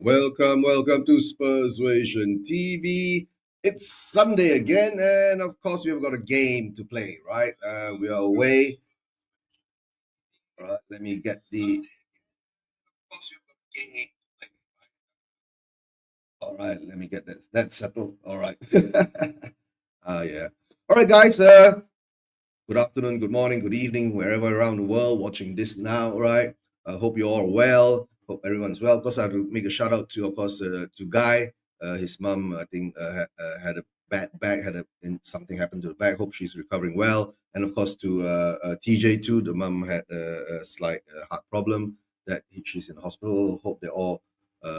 Welcome to Spurs Vision TV. It's Sunday again, and of course, we've got a game to play, right? We are away. All right, let me get the. All right, let me get that settled. All right. Yeah. All right, guys. Good afternoon, good morning, good evening, wherever around the world watching this now, right? I hope you're all well. Hope everyone's well. Of course, I have to make a shout out to, of course, to Guy. His mum, I think, had a bad back, something happened to the back. Hope she's recovering well. And of course, to TJ too. The mum had a slight heart problem she's in the hospital. Hope they're all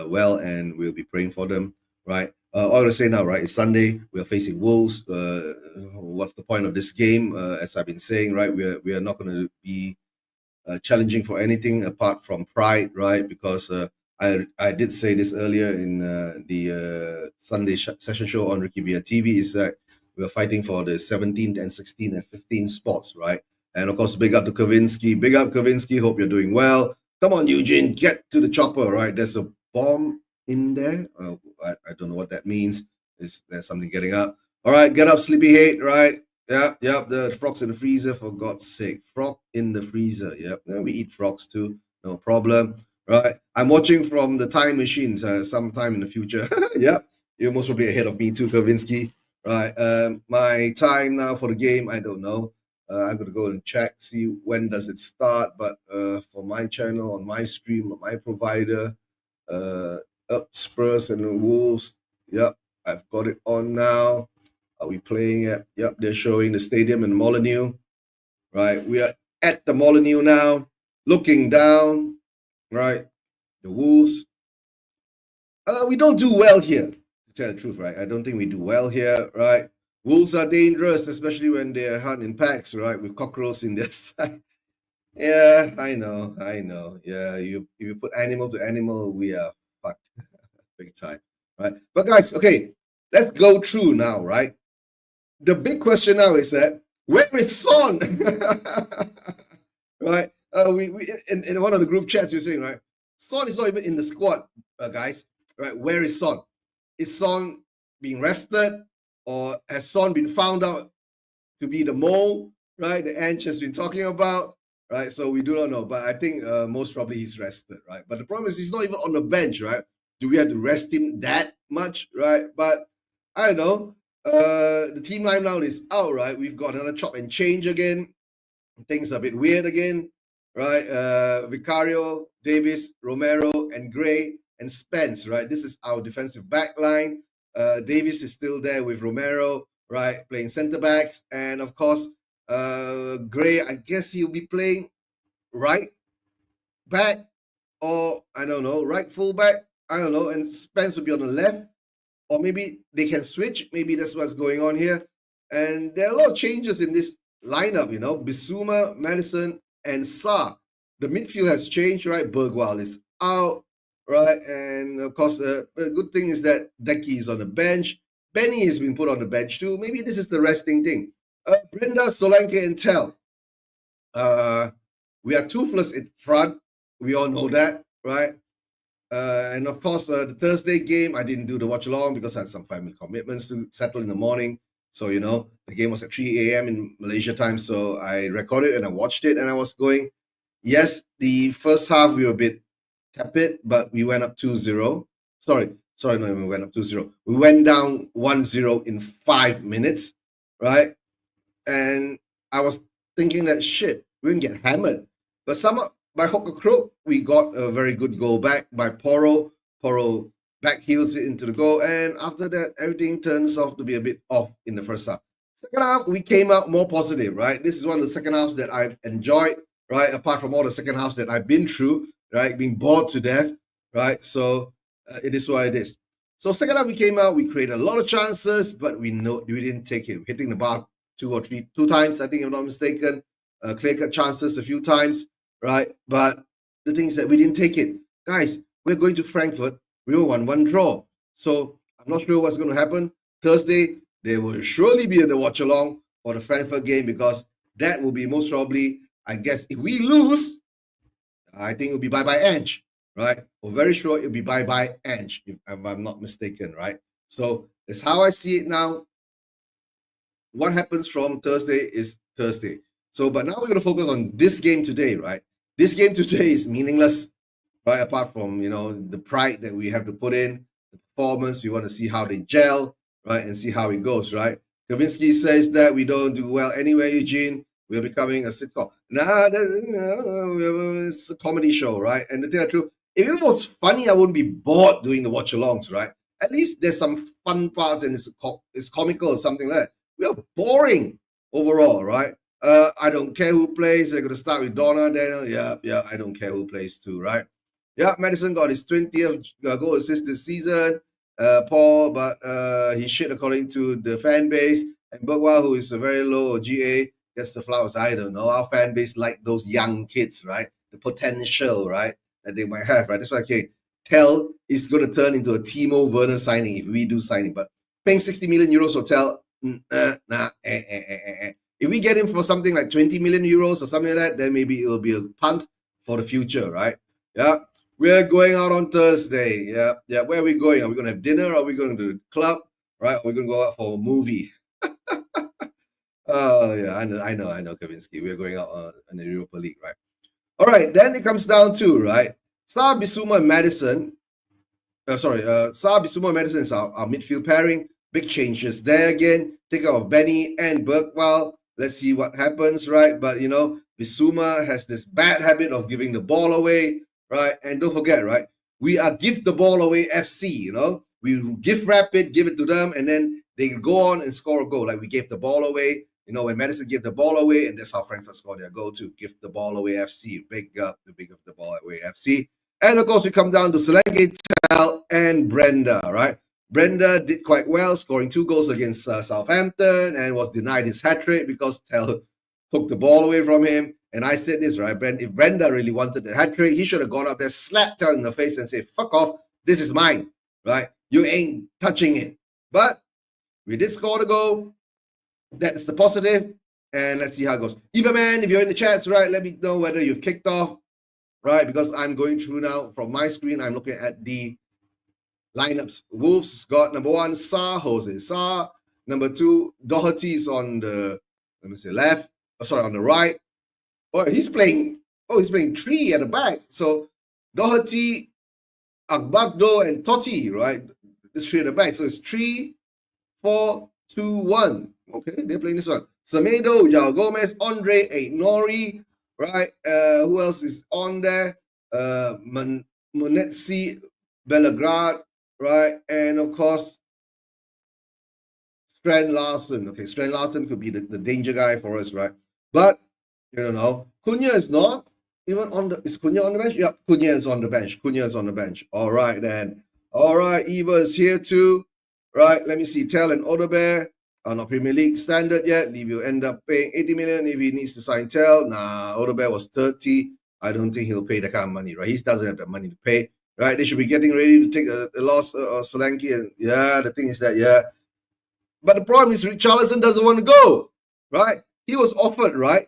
well, and we'll be praying for them, right? All to say now, right? It's Sunday. We are facing Wolves. What's the point of this game? As I've been saying, right? We are not going to be challenging for anything apart from pride, right? Because I did say this earlier in the Sunday session show on Ricky Via TV is that we are fighting for the 17th and 16th and 15th spots, right? And of course, big up to Kavinsky. Big up Kavinsky. Hope you're doing well. Come on, Eugene, get to the chopper, right? There's a bomb in there. I don't know what that means. Is there something getting up? All right, get up, sleepyhead, right? Yep. The frogs in the freezer, for God's sake. Frog in the freezer. Yep. Yeah, we eat frogs too. No problem. Right. I'm watching from the time machines sometime in the future. Yep. You're most probably ahead of me too, Kavinsky. Right. My time now for the game, I don't know. I'm gonna go and check, see when does it start. But for my channel, on my stream, on my provider, up Spurs and the Wolves. Yep. I've got it on now. Are we playing at? Yep, they're showing the stadium in Molineux. Right, we are at the Molineux now, looking down. Right, the Wolves. We don't do well here, to tell the truth. Right, I don't think we do well here. Right, Wolves are dangerous, especially when they're hunting in packs. Right, with cockroaches in their side. Yeah, I know. Yeah, if you put animal to animal, we are fucked big time. Right, but guys, okay, let's go through now. Right. The big question now is that where is Son? Right? We in one of the group chats you're saying, right? Son is not even in the squad, guys. Right? Where is Son? Is Son being rested, or has Son been found out to be the mole? Right? The Ange has been talking about. Right? So we do not know, but I think most probably he's rested. Right? But the problem is he's not even on the bench. Right? Do we have to rest him that much? Right? But I don't know. The team line is out, right? We've got another chop and change again. Things are a bit weird again, right? Vicario, Davis, Romero, and Gray and Spence, right? This is our defensive back line. Davis is still there with Romero, right? Playing center backs. And of course, Gray, I guess he'll be playing right back, or I don't know, right full back. I don't know. And Spence will be on the left. Or maybe they can switch. Maybe that's what's going on here. And there are a lot of changes in this lineup, you know. Bissouma, Madison, and Sa. The midfield has changed, right? Bergwall is out, right? And of course, the good thing is that Decky is on the bench. Benny has been put on the bench too. Maybe this is the resting thing. Brenda, Solanke, and Tel. We are toothless in front. We all know that, right? And of course, the Thursday game, I didn't do the watch along because I had some family commitments to settle in the morning. So, you know, the game was at 3 a.m. in Malaysia time. So I recorded and I watched it and I was going, yes, the first half we were a bit tepid, but we went up 2-0. Sorry, no, we went up 2-0. We went down 1-0 in 5 minutes, right? And I was thinking that shit, we're going to get hammered. But somehow, by hook or crook, we got a very good goal back by Porro. Porro back heels it into the goal. And after that, everything turns off to be a bit off in the first half. Second half, we came out more positive, right? This is one of the second halves that I've enjoyed, right? Apart from all the second halves that I've been through, right? Being bored to death, right? So it is what it is. So second half, we came out, we created a lot of chances, but we didn't take it. Hitting the bar two times, I think, if I'm not mistaken. Clear cut chances a few times, right? But the thing is that we didn't take it. Guys, we're going to Frankfurt. We were 1-1 draw. So I'm not sure what's going to happen. Thursday, there will surely be the watch along for the Frankfurt game because that will be most probably, I guess, if we lose, I think it will be bye-bye Ange. right? Or very sure it'll be bye-bye Ange, if I'm not mistaken, right? So that's how I see it now. What happens from Thursday is Thursday. So, but now we're going to focus on this game today, right? This game today is meaningless, right? Apart from, the pride that we have to put in, the performance, we want to see how they gel, right? And see how it goes, right? Kavinsky says that we don't do well anyway, Eugene. We're becoming a sitcom. Nah, it's a comedy show, right? And the thing is true, if it was funny, I wouldn't be bored doing the watch alongs, right? At least there's some fun parts and it's comical or something like that. We are boring overall, right? I don't care who plays. They're going to start with Donna, Daniel. Yeah, I don't care who plays too, right? Yeah, Madison got his 20th goal assist this season. Paul, but he shit according to the fan base. And Burkwell, who is a very low GA, gets the flowers. I don't know. Our fan base like those young kids, right? The potential, right? That they might have, right? That's why okay, Tell is going to turn into a Timo Werner signing if we do signing. But paying 60 million euros for Tell, If we get him for something like 20 million euros or something like that, then maybe it will be a punt for the future, right? Yeah. We're going out on Thursday. Yeah. Where are we going? Are we going to have dinner? Or are we going to the club? Right? Are we going to go out for a movie? Oh, yeah. I know, Kavinsky. We're going out in the Europa League, right? All right. Then it comes down to, right? Saar, Bissouma, and Madison. Saar, Bissouma, and Madison is our midfield pairing. Big changes there again. Take out of Benny and Burkwell. Let's see what happens, right? But, Bissouma has this bad habit of giving the ball away, right? And don't forget, right? We are give the ball away FC, We give rapid, give it to them, and then they go on and score a goal. Like we gave the ball away, when Madison gave the ball away, and that's how Frankfurt scored their goal to give the ball away FC. Big up the big of the ball away FC. And of course, we come down to Solanke, Tel, and Brenda, right? Brenda did quite well, scoring 2 goals against Southampton and was denied his hat-trick because Tel took the ball away from him. And I said this, right? If Brenda really wanted the hat-trick, he should have gone up there, slapped Tel in the face and said, fuck off, this is mine, right? You ain't touching it. But we did score the goal. That's the positive. And let's see how it goes. Eva Man, if you're in the chats, right, let me know whether you've kicked off, right? Because I'm going through now from my screen. I'm looking at the lineups. Wolves got number 1, Saar, Jose Saar. Number 2, Doherty is on the, left. On the right. He's playing 3 at the back. So Doherty, Agbagdo, and Totti, right? This 3 at the back. So it's 3, 4, 2, 1. Okay, they're playing this one. Semedo, Yao Gomez, Andre, Nori, right? Who else is on there? Monetsi, Belgrade, right? And of course, Strand Larson. Okay, Strand Larson could be the danger guy for us, right? But you don't know. Cunha is not even on the. Is Cunha on the bench? Yeah, Cunha is on the bench. Cunha is on the bench. All right then. All right, Eva is here too. Right. Let me see. Tel and Odebear are not Premier League standard yet. Levy will end up paying 80 million if he needs to sign Tel. Nah, Odebear was 30. I don't think he'll pay that kind of money, right? He doesn't have the money to pay. Right. They should be getting ready to take a loss of Solanke. And yeah, the thing is that, yeah. But the problem is Richarlison doesn't want to go. Right. He was offered, right,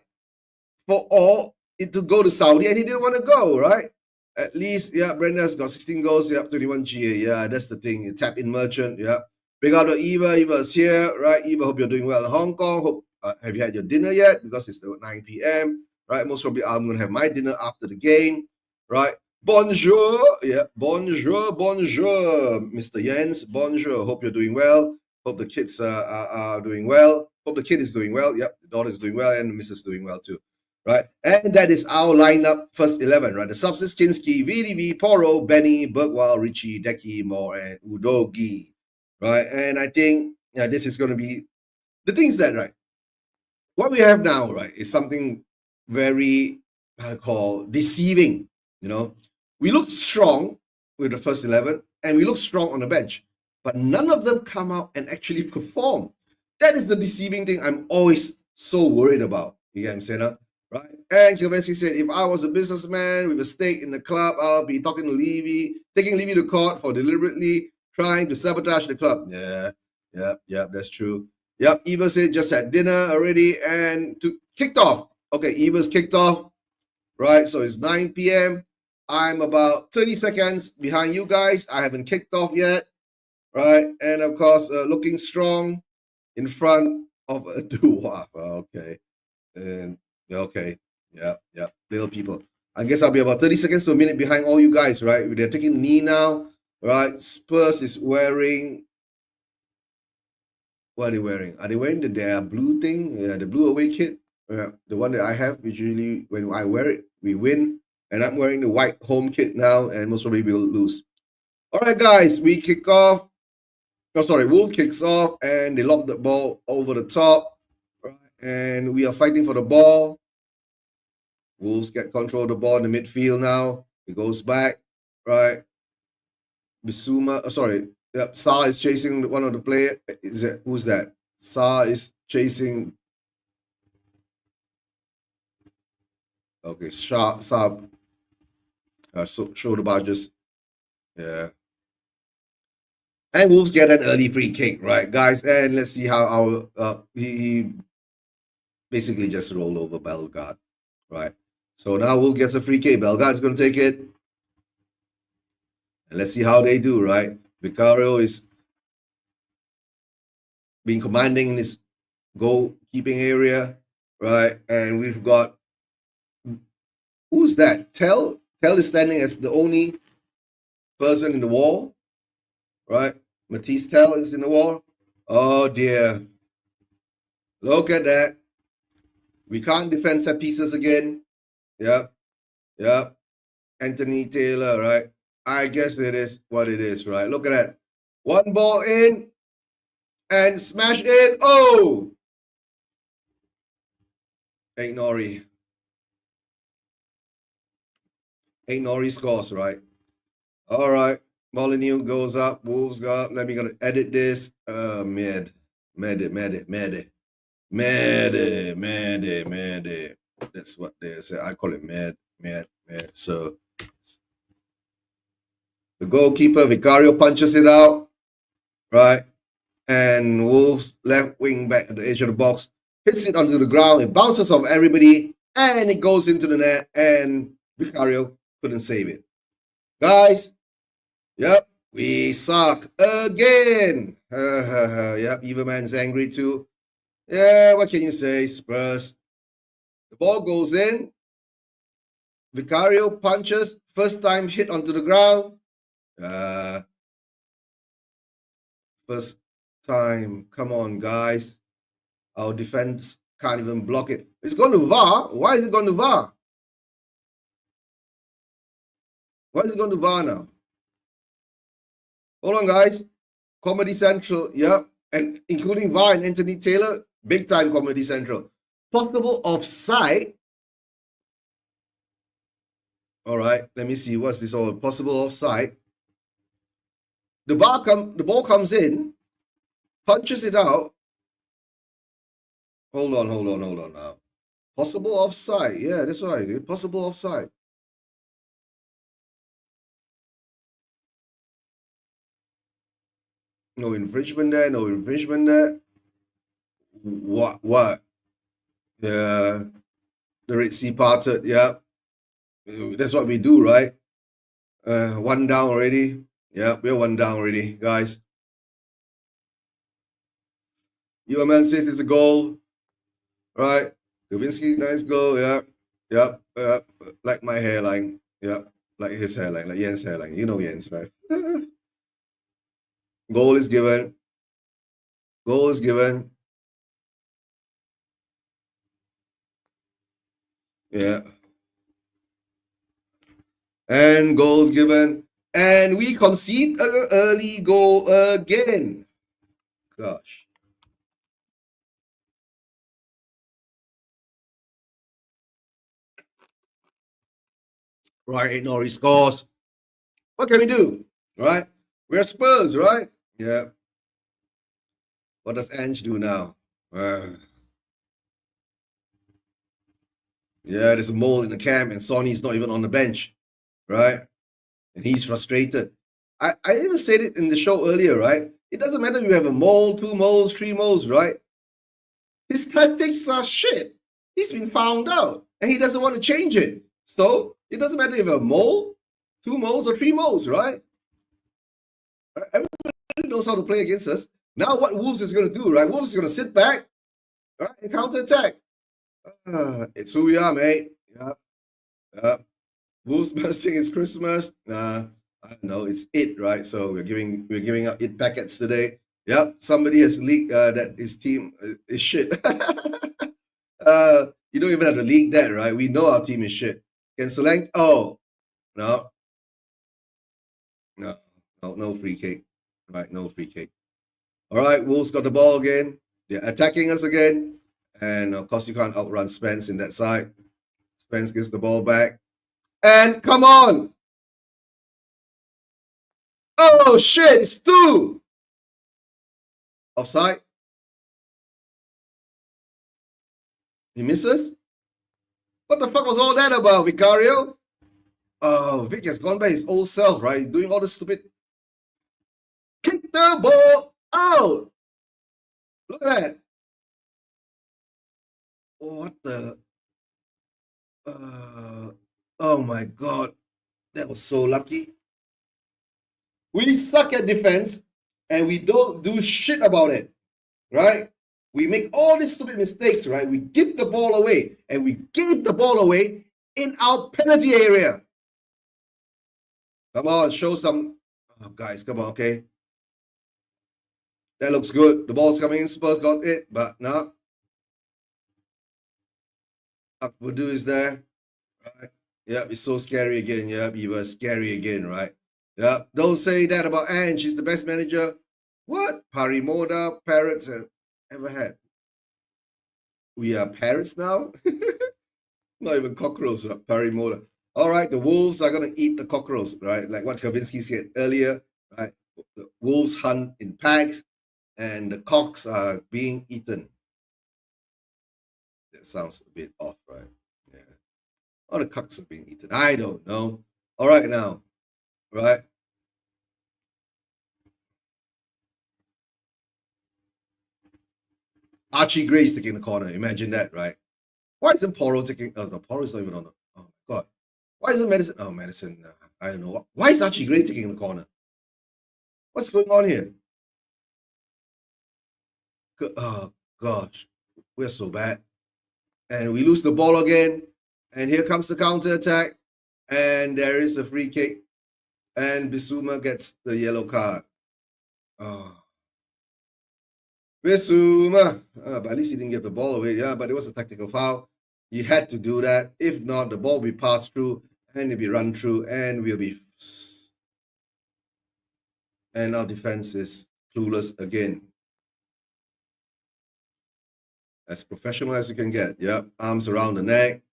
for all it to go to Saudi, and he didn't want to go, right? At least, yeah, Brenda's got 16 goals, yeah, 21 GA, yeah, that's the thing. Tap in merchant, yeah. Big out to Eva. Eva's here, right? Eva, hope you're doing well in Hong Kong. Hope have you had your dinner yet? Because it's 9 p.m. Right? Most probably I'm gonna have my dinner after the game, right? Bonjour, yeah, bonjour, Mr. Jens. Bonjour. Hope you're doing well. Hope the kids are doing well. Hope the kid is doing well. Yep, the daughter is doing well, and the missus is doing well too. Right, and that is our lineup, first 11, right? The subs is Kinski, VDV, Poro, Benny, Burkwell, Richie, Deki, Moore, and Udogi, right? And I think this is going to be the things that, right? What we have now, right, is something very, I call deceiving. We look strong with the first 11, and we look strong on the bench, but none of them come out and actually perform. That is the deceiving thing I'm always so worried about. You get what I'm saying, huh? Right? And Kilvesi said, if I was a businessman with a stake in the club, I'll be talking to Levy, taking Levy to court for deliberately trying to sabotage the club. Yeah, that's true. Yep, Eva said just had dinner already and kicked off. Okay, Eva's kicked off, right? So it's 9 p.m. I'm about 30 seconds behind you guys. I haven't kicked off yet, right? And of course, looking strong in front of a doo-wop. Okay. And okay. Yeah. Little people. I guess I'll be about 30 seconds to a minute behind all you guys, right? They're taking knee now, right? Spurs is wearing, what are they wearing? Are they wearing their blue thing? Yeah, the blue away kit. The one that I have, usually when I wear it, we win. And I'm wearing the white home kit now, and most probably we'll lose. All right, guys, we kick off. Oh, sorry, Wolf kicks off, and they lob the ball over the top. Right, and we are fighting for the ball. Wolves get control of the ball in the midfield now. It goes back, right? Bissouma, sorry, yep, Sa is chasing one of the players. Is it who's that? Sa is chasing. Okay, Sa shoulder barges. Yeah. And Wolves get an early free kick, right, guys? And let's see how our he basically just rolled over Bellegarde, right? So now Wolves gets a free kick. Bellegarde's going to take it. And let's see how they do, right? Vicario is being commanding in his goalkeeping area, right? And we've got, who's that? Tell is standing as the only person in the wall, right? Matisse Tell is in the wall. Oh dear. Look at that. We can't defend set pieces again. Yep. Anthony Taylor, right? I guess it is what it is, right? Look at that. One ball in and smash in. Oh! Ain't Nori scores, right? All right. Molyneux goes up. Wolves go up. Let me gonna edit this. Mad. That's what they say. I call it mad. So the goalkeeper, Vicario, punches it out, right? And Wolves left wing back at the edge of the box, hits it onto the ground, it bounces off everybody, and it goes into the net, and Vicario couldn't save it. Guys, yep, we suck again. Yep, Everman's angry too. Yeah, what can you say, Spurs? The ball goes in. Vicario punches, first time hit onto the ground. First time, come on, guys. Our defense can't even block it. It's going to VAR. Why is it going to VAR? Why is it going to VAR now? Hold on, guys. Comedy Central, yeah, and including VAR and Anthony Taylor, big time Comedy Central. Possible offside. All right, let me see. What's this all? Possible offside. The ball comes in, punches it out. Hold on now. Possible offside. Yeah, that's right. Possible offside. No infringement there. What? The Red Sea parted, yeah. That's what we do, right? One down already. Yeah, we're one down already, guys. Your man says it's a goal. Right. Gavinsky, nice goal, yeah. Like my hairline. Yeah. Like his hairline, like Jens' hairline. You know Jens, right? Goal is given. Yeah. And goals given. And we concede an early goal again. Gosh. Right, Nori scores. What can we do? Right? We're Spurs, right? Yeah. What does Ange do now? Yeah, there's a mole in the camp, and Sonny's not even on the bench, right? And he's frustrated. I even said it in the show earlier, right? It doesn't matter if you have a mole, 2 moles, 3 moles, right? His tactics are shit. He's been found out, and he doesn't want to change it. So it doesn't matter if you have a mole, 2 moles or 3 moles, right? Everybody knows how to play against us. Now what Wolves is going to do, right? Wolves is going to sit back, right, and counter-attack. It's who we are, mate. Yeah, yeah. Wolves must think it's Christmas. I don't know, it's it, right? So we're giving out it packets today. Yep, somebody has leaked that his team is shit. You don't even have to leak that, right? We know our team is shit. Can select? Oh, no, no free kick. Right, no free kick. All right, Wolves got the ball again. They're attacking us again. And of course, you can't outrun Spence in that side. Spence gives the ball back. And come on! Oh shit, it's 2! Offside. He misses? What the fuck was all that about, Vicario? Oh, Vic has gone back his old self, right? Doing all this stupid. Kick the ball out! Look at that. What the? Oh my god. That was so lucky. We suck at defense and we don't do shit about it, right? We make all these stupid mistakes, right? We give the ball away and we give the ball away in our penalty area. Come on, show some. Oh, guys, come on, okay? That looks good. The ball's coming in. Spurs got it, but no. Akbudu is there. Right? Yep, it's so scary again. Yep, he was scary again, right? Yep, don't say that about Ange. He's the best manager. What? Parimoda, parrots have ever had. We are parrots now? Not even cockroaches, right? Parimoda. All right, the wolves are going to eat the cockroaches, right? Like what Kavinsky said earlier, right? The wolves hunt in packs and the cocks are being eaten. That sounds a bit off, right? Yeah. All the cocks are being eaten. I don't know. All right, now, right? Archie Gray's taking the corner. Imagine that, right? Why isn't Poro taking? Oh, no, Poro's not even on the. Oh, my God. Why isn't Madison? Oh, Madison. I don't know. Why is Archie Gray taking the corner? What's going on here? Oh, gosh. We're so bad. And we lose the ball again. And here comes the counter attack. And there is a free kick. And Bissouma gets the yellow card. Oh. Bissouma. But at least he didn't get the ball away. Yeah, but it was a tactical foul. You had to do that. If not, the ball will be passed through and it'll be run through and we'll be. And our defense is clueless again. As professional as you can get. Yep, arms around the neck,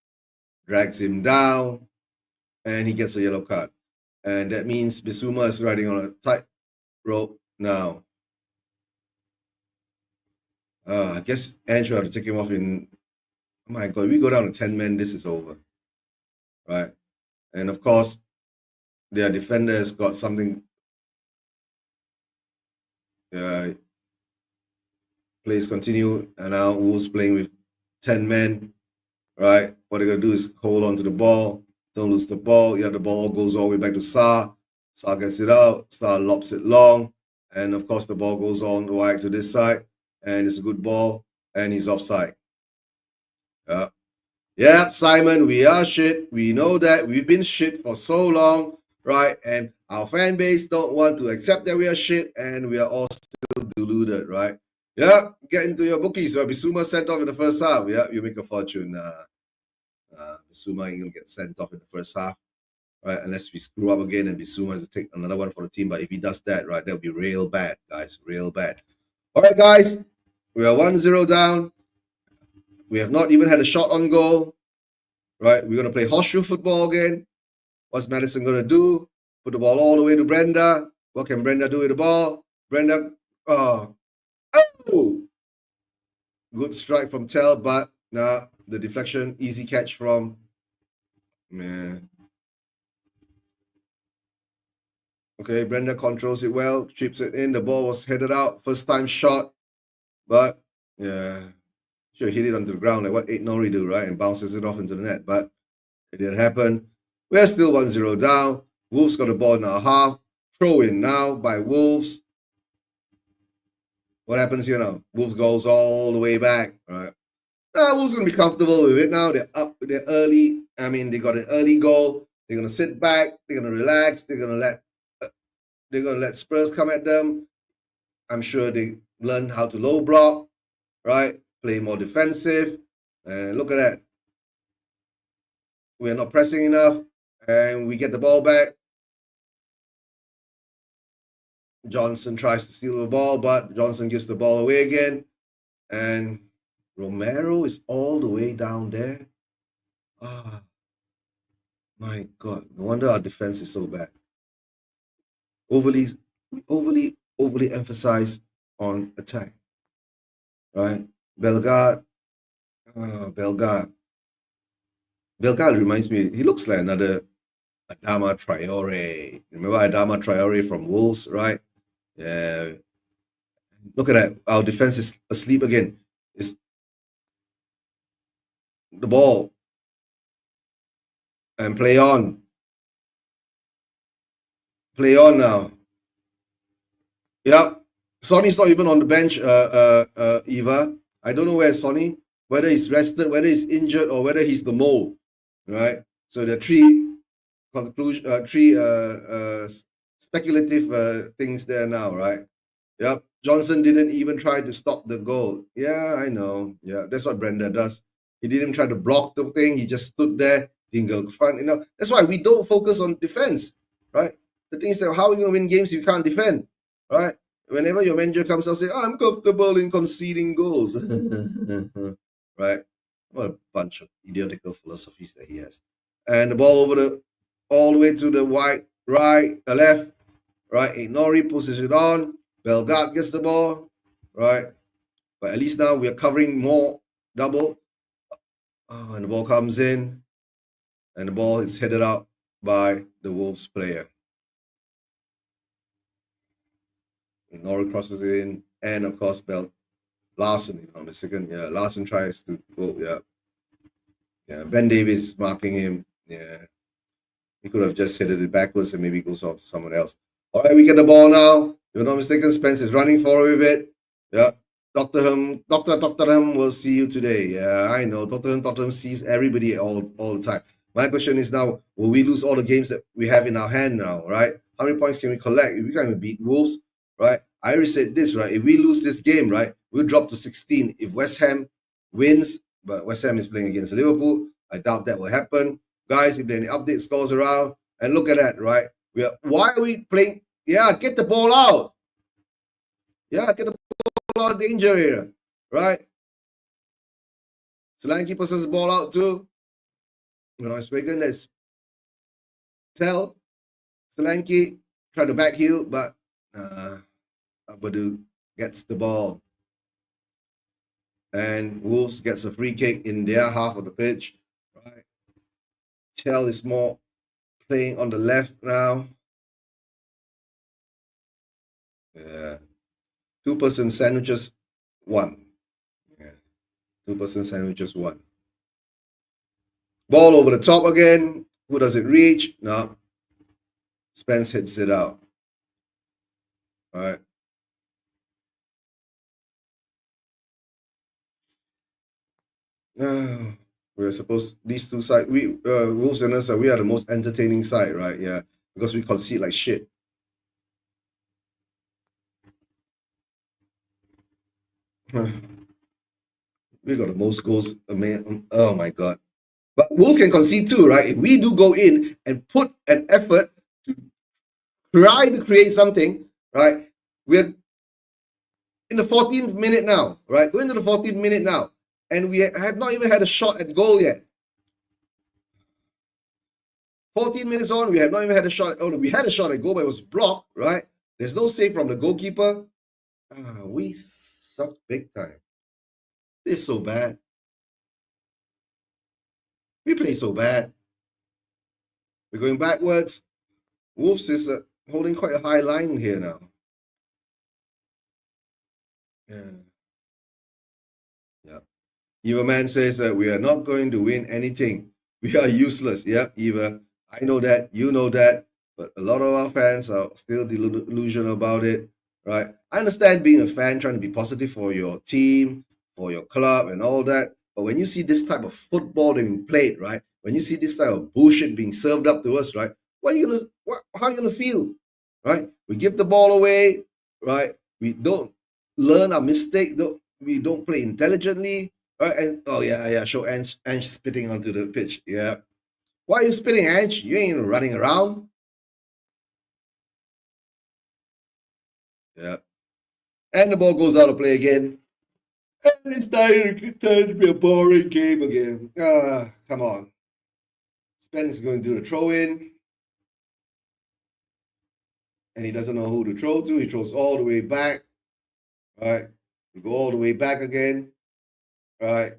drags him down, and he gets a yellow card. And that means Bissouma is riding on a tight rope now. I guess Ange will have to take him off in. Oh my God, we go down to 10 men, this is over. Right? And of course, their defenders got something. Plays continue, and now Wolves playing with 10 men. Right? What they're going to do is hold on to the ball. Don't lose the ball. Yeah, the ball goes all the way back to Sarr. Sarr gets it out. Sarr lobs it long. And of course, the ball goes on the wide to this side. And it's a good ball. And he's offside. Yeah, Simon, we are shit. We know that. We've been shit for so long. Right? And our fan base don't want to accept that we are shit. And we are all still deluded. Right? Yeah, get into your bookies. Bissouma sent off in the first half. Yeah, you make a fortune. Bissouma ain't gonna get sent off in the first half, right? Unless we screw up again and Bissouma has to take another one for the team. But if he does that, right, that'll be real bad, guys. Real bad. All right, guys. We are 1-0 down. We have not even had a shot on goal. Right? We're gonna play horseshoe football again. What's Madison gonna do? Put the ball all the way to Brenda. What can Brenda do with the ball? Brenda, oh, good strike from Tell, but nah, the deflection, easy catch from, man. Okay, Brenda controls it well, chips it in, the ball was headed out, first time shot, but yeah, should have hit it onto the ground like what Nori do, right? And bounces it off into the net, but it didn't happen. We're still 1-0 down. Wolves got the ball in our half. Throw in now by Wolves. What happens here now? Wolves goes all the way back. All right. Wolves gonna be comfortable with it now. They're up. They're early. I mean, they got an early goal. They're gonna sit back. They're gonna relax. They're gonna let Spurs come at them. I'm sure they learn how to low block, right? Play more defensive. And look at that. We're not pressing enough, and we get the ball back. Johnson tries to steal the ball, but Johnson gives the ball away again. And Romero is all the way down there. Ah, my God. No wonder our defense is so bad. Overly emphasize on attack. Right? Bellegarde. Bellegarde reminds me, he looks like another Adama Traore. Remember Adama Traore from Wolves, right? Yeah. Look at that. Our defense is asleep again. It's the ball. And play on. Play on now. Yep. Sonny's not even on the bench, Eva. I don't know where Sonny, whether he's rested, whether he's injured, or whether he's the mole. Right? So there are three speculative things there now, right? Yep. Johnson didn't even try to stop the goal. Yeah, I know. Yeah, that's what Brenda does. He didn't try to block the thing. He just stood there, didn't go front. That's why we don't focus on defense, right? The thing is that how are you going to win games if you can't defend, right? Whenever your manager comes out and say, I'm comfortable in conceding goals, right? What a bunch of idiotical philosophies that he has. And the ball all the way to the left, right? Ignori pushes it on. Bellegarde gets the ball, right? But at least now we are covering more double. And the ball comes in, and the ball is headed out by the Wolves player. Ignori crosses it in, and of course Larson, if I'm not mistaken. Yeah, Larson tries to go. Yeah. Ben Davies marking him. Yeah, he could have just headed it backwards and maybe goes off to someone else. All right, we get the ball now. If I'm not mistaken, Spence is running forward with it. Yeah. Dr. Ham will see you today. Yeah, I know. Dr. Ham sees everybody all the time. My question is now, will we lose all the games that we have in our hand now, right? How many points can we collect? If we can't even beat Wolves, right? I already said this, right? If we lose this game, right, we'll drop to 16. If West Ham wins, but West Ham is playing against Liverpool, I doubt that will happen. Guys, if there are any update scores around, and look at that, right? Why are we playing? Yeah, get the ball out. Yeah, get the ball out of danger here, right? Solanke passes the ball out too. When I'm speaking, let's tell Solanke try to back heel, but Abadu gets the ball. And Wolves gets a free kick in their half of the pitch, right? Tell is more playing on the left now. Yeah. 2-person sandwiches, 1. Yeah. 2-person sandwiches, 1. Ball over the top again. Who does it reach? No. Spence hits it out. All right. We're supposed these two sides. We Wolves and us we are the most entertaining side, right? Yeah, because we concede like shit. We got the most goals. Oh my god! But Wolves can concede too, right? If we do go in and put an effort to try to create something, right? We're in the 14th minute now, right? Go into the 14th minute now, and we have not even had a shot at goal yet. 14 minutes on, we have not even had a shot. We had a shot at goal, but it was blocked, right? There's no save from the goalkeeper. We suck big time. It's so bad. We play so bad. We're going backwards. Wolves is holding quite a high line here now. Yeah. Eva Man says that we are not going to win anything. We are useless. Yeah, Eva. I know that. You know that. but a lot of our fans are still delusional about it, right? I understand being a fan, trying to be positive for your team, for your club, and all that. But when you see this type of football being played, right? When you see this type of bullshit being served up to us, right? How are you gonna feel, right? We give the ball away, right? We don't learn our mistake. We don't play intelligently, right? And oh yeah, show Ange spitting onto the pitch. Yeah, why are you spitting, Ange? You ain't running around. Yeah, and the ball goes out of play again. And it's starting to be a boring game again. Come on. Spence is going to do the throw in. And he doesn't know who to throw to. He throws all the way back. Right. We go all the way back again. Right.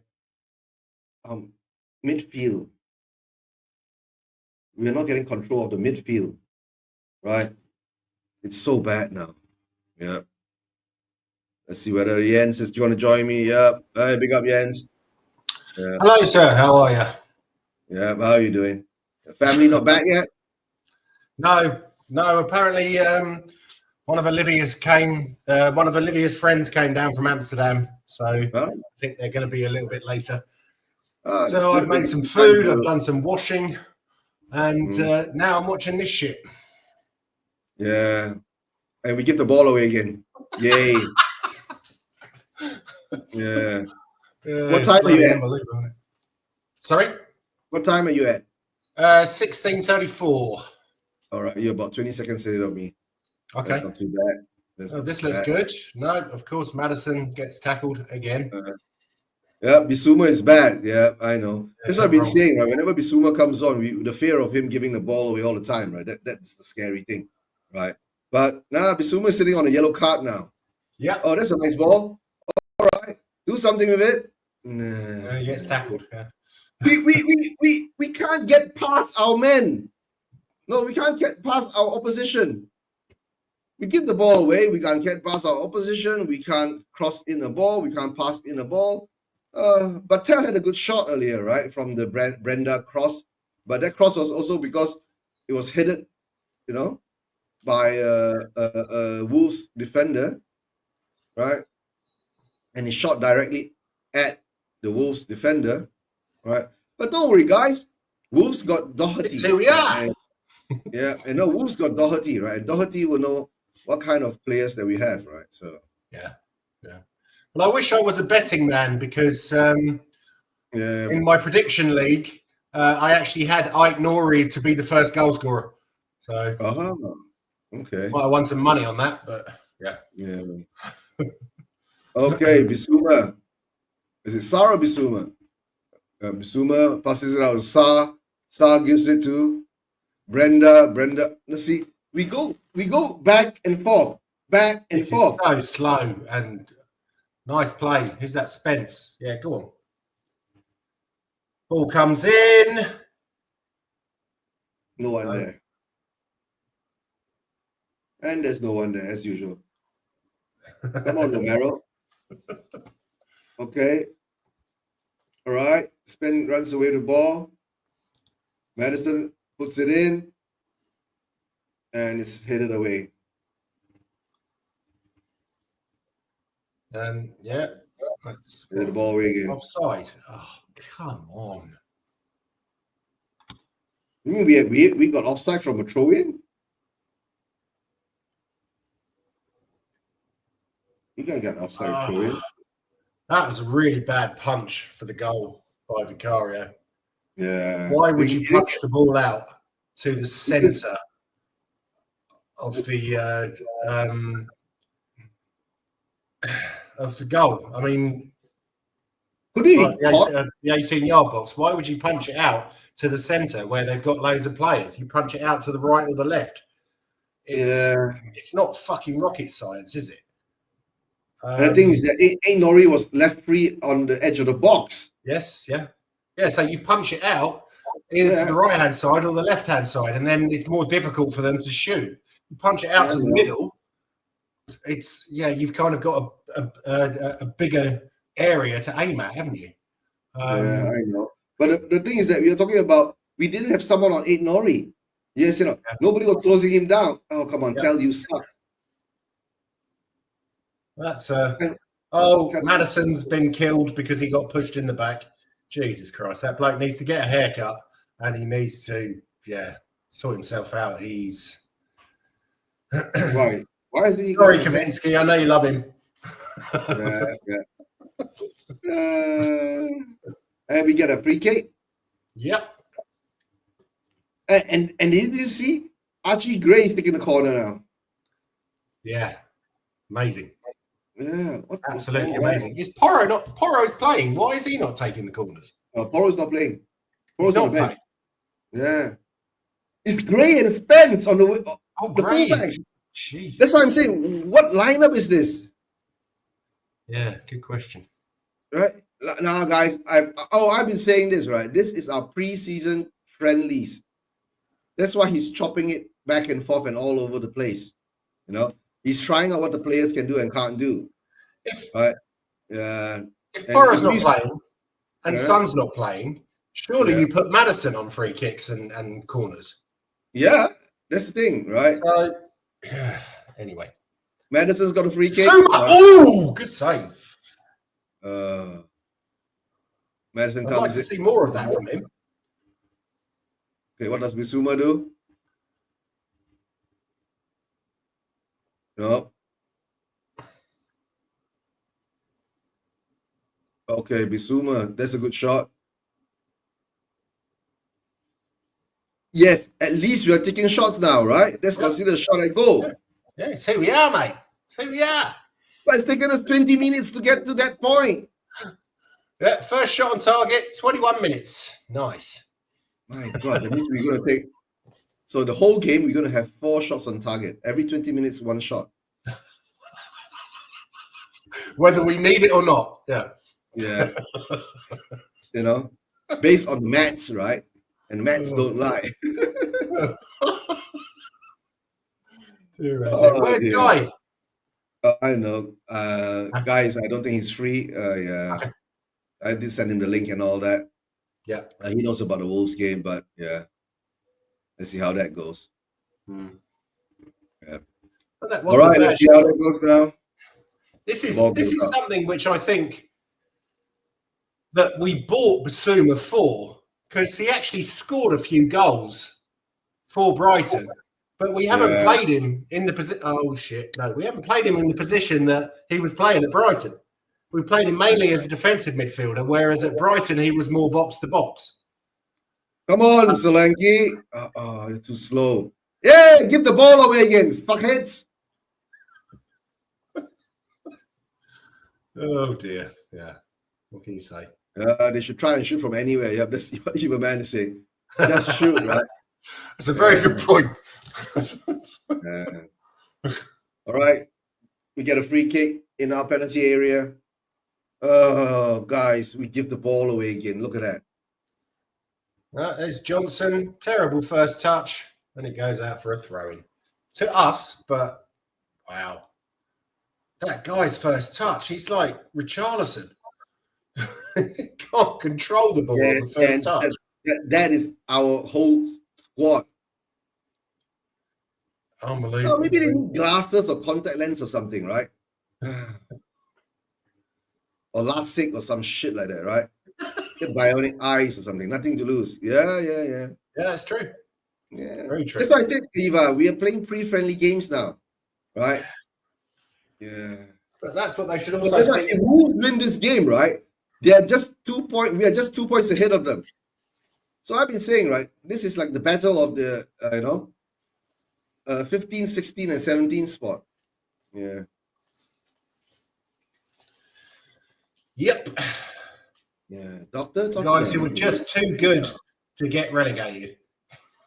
Midfield. We are not getting control of the midfield. Right. It's so bad now. Yeah. Let's see whether Jens is. Do you want to join me? Yeah. Hey, big up, Jens. Yeah. Hello, sir. How are you? Yeah. How are you doing? Family not back yet? No. Apparently, one of Olivia's friends came down from Amsterdam, so I think they're going to be a little bit later. So I've made some food. I've done some washing, and now I'm watching this shit. Yeah, and we give the ball away again. Yay! Yeah. What time are you at? Sorry? What time are you at? 16:34. All right, you're about 20 seconds ahead of me. Okay. That's not too bad. This looks good. No, of course, Madison gets tackled again. Yeah, Bissouma is bad. Yeah, I know. That's what I've been saying, right? Whenever Bissouma comes on, the fear of him giving the ball away all the time, right? That's the scary thing, right? But Bissouma is sitting on a yellow card now. Yeah. Oh, that's a nice ball. All right, do something with it. Nah. He gets tackled. Yeah. We can't get past our men. No, we can't get past our opposition. We give the ball away. We can't get past our opposition. We can't cross in the ball. We can't pass in the ball. But Tel had a good shot earlier, right, from the Brenda cross. But that cross was also because it was headed, by a Wolves defender, right? And he shot directly at the Wolves defender, right? But don't worry, guys. Wolves got Doherty. Here we are. And Wolves got Doherty, right? Doherty will know what kind of players that we have, right? So yeah. Well, I wish I was a betting man because in my prediction league, I actually had Ike Nori to be the first goal scorer. So okay. Well, I won some money on that, but yeah. Okay, Bissouma. Is it Sarah Bissouma? Bissouma passes it out to Sa. Sa gives it to Brenda. Let's see. We go back and forth. This is so slow and nice play. Who's that? Spence. Yeah, go on. Ball comes in. No one there. And there's no one there, as usual. Come on, Romero. Okay. All right. Spence runs away the ball. Madison puts it in. And it's headed away. And that's the ball away again. Offside. Oh, come on. You mean we got offside from a throw-in? You can't get offside throw-in. That was a really bad punch for the goal by Vicario. Yeah. Why would you punch the ball out to the centre of the goal? I mean, the 18-yard box. Why would you punch it out to the centre where they've got loads of players? You punch it out to the right or the left. It's not fucking rocket science, is it? And the thing is that Nori was left free on the edge of the box. Yes, yeah. So you punch it out either to the right-hand side or the left-hand side, and then it's more difficult for them to shoot. You punch it out to the middle, you've kind of got a bigger area to aim at, haven't you? I know. But the thing is that we are talking about, we didn't have someone on Nori. Yes, nobody was closing him down. Oh, come on, Yeah. tell you suck. That's And- Madison's been killed because he got pushed in the back. Jesus Christ, that bloke needs to get a haircut and he needs to, sort himself out. He's right. Why is he sorry, going to Kavinsky. I know you love him. Yeah. And we get a free kick. Yep. And did you see Archie Gray is taking the corner now? Yeah. Amazing. Yeah. Absolutely amazing. Is Porro's playing? Why is he not taking the corners? Porro's not playing. He's Porro's on not the bench. playing. Yeah. It's Gray and Spence on the Great. fullbacks. Jesus. That's why I'm saying, what lineup is this? Yeah, good question. Right now, guys, I've been saying this, right? This is our preseason friendlies. That's why he's chopping it back and forth and all over the place. He's trying out what the players can do and can't do. Right? If Porro's not playing and Son's not playing, surely you put Madison on free kicks and corners. Yeah, that's the thing, right? So, anyway. Madison's got a free kick. Oh, good save. Madison I'd like to see more of that from him. Okay, what does Bissouma do? No. Okay, Bissouma, that's a good shot. Yes, at least we are taking shots now, right? That's considered a shot at goal. Yeah, it's who we are, mate. It's who we are. But it's taken us 20 minutes to get to that point. Yeah, first shot on target, 21 minutes. Nice. My God, that means we're going to take... So the whole game, we're going to have 4 shots on target. Every 20 minutes, 1 shot. Whether we need it or not. Yeah. Yeah. Based on maths, right? And maths don't lie. Where's Guy? I know. Guys, I don't think he's free. Yeah. Okay. I did send him the link and all that. Yeah. He knows about the Wolves game, but yeah. Let's see how that goes. Yeah. All right, let's see how that goes now. This is something which I think that we bought Bissouma for, because he actually scored a few goals for Brighton, but we haven't played him in the position. Oh shit! No, we haven't played him in the position that he was playing at Brighton. We played him mainly as a defensive midfielder, whereas at Brighton he was more box to box. Come on, Solanke. You're too slow. Yeah, give the ball away again, fuckheads. Oh dear. Yeah. What can you say? They should try and shoot from anywhere. Yeah, that's what you were man to say. Just shoot, right? That's a very good point. All right. We get a free kick in our penalty area. Oh, guys, we give the ball away again. Look at that. There's Johnson. Terrible first touch. And it goes out for a throw-in. To us, but wow. That guy's first touch, he's like Richarlison. Can't control the ball on the first touch. That is our whole squad. Unbelievable. Maybe they need glasses or contact lens or something, right? Or LASIK or some shit like that, right? Get bionic eyes or something. Nothing to lose. Yeah. Yeah, that's true. Yeah. Very true. That's why I said, Eva, we are playing pre-friendly games now, right? Yeah. But that's what they should also. That's why if Wolves win this game, right? They are just 2 points. We are just 2 points ahead of them. So I've been saying, right? This is like the battle of the 15, 16, and 17 spot. Yeah. Yep. Yeah. Doctor, guys who were just too good to get relegated.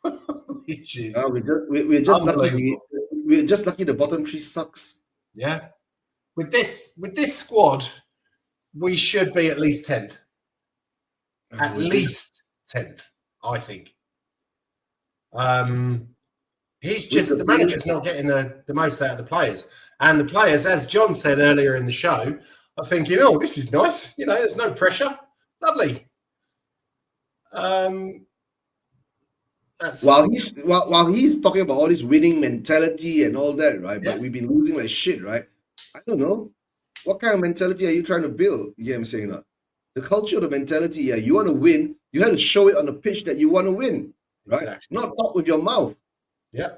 Which is we're just lucky. We're just lucky the bottom 3 sucks. Yeah. With this squad, we should be at least 10th. At least 10th, I think. He's just the manager's not getting the most out of the players. And the players, as John said earlier in the show, are thinking, oh, this is nice. There's no pressure. Lovely. That's while he's talking about all this winning mentality and all that, right? Yeah. But we've been losing like shit, right? I don't know. What kind of mentality are you trying to build? You get what I'm saying? The culture, the mentality, yeah, you want to win, you have to show it on the pitch that you want to win, right? exactly. Not talk with your mouth, Yeah.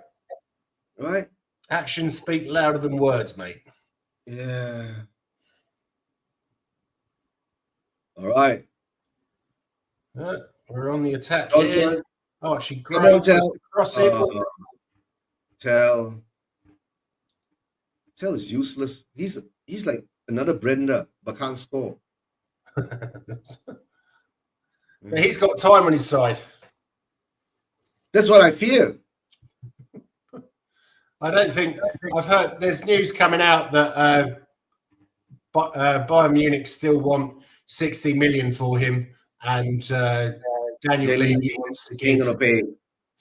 right? Actions speak louder than words, mate. Yeah. All right. We're on the attack Johnson, here. Oh, actually, come great. on, Tell. Crossing. Tell is useless. He's like another Brenda, but can't score. He's got time on his side. That's what I fear. I don't think I've heard. There's news coming out that Bayern Munich still want 60 million for him, and Daniel Levy wants to give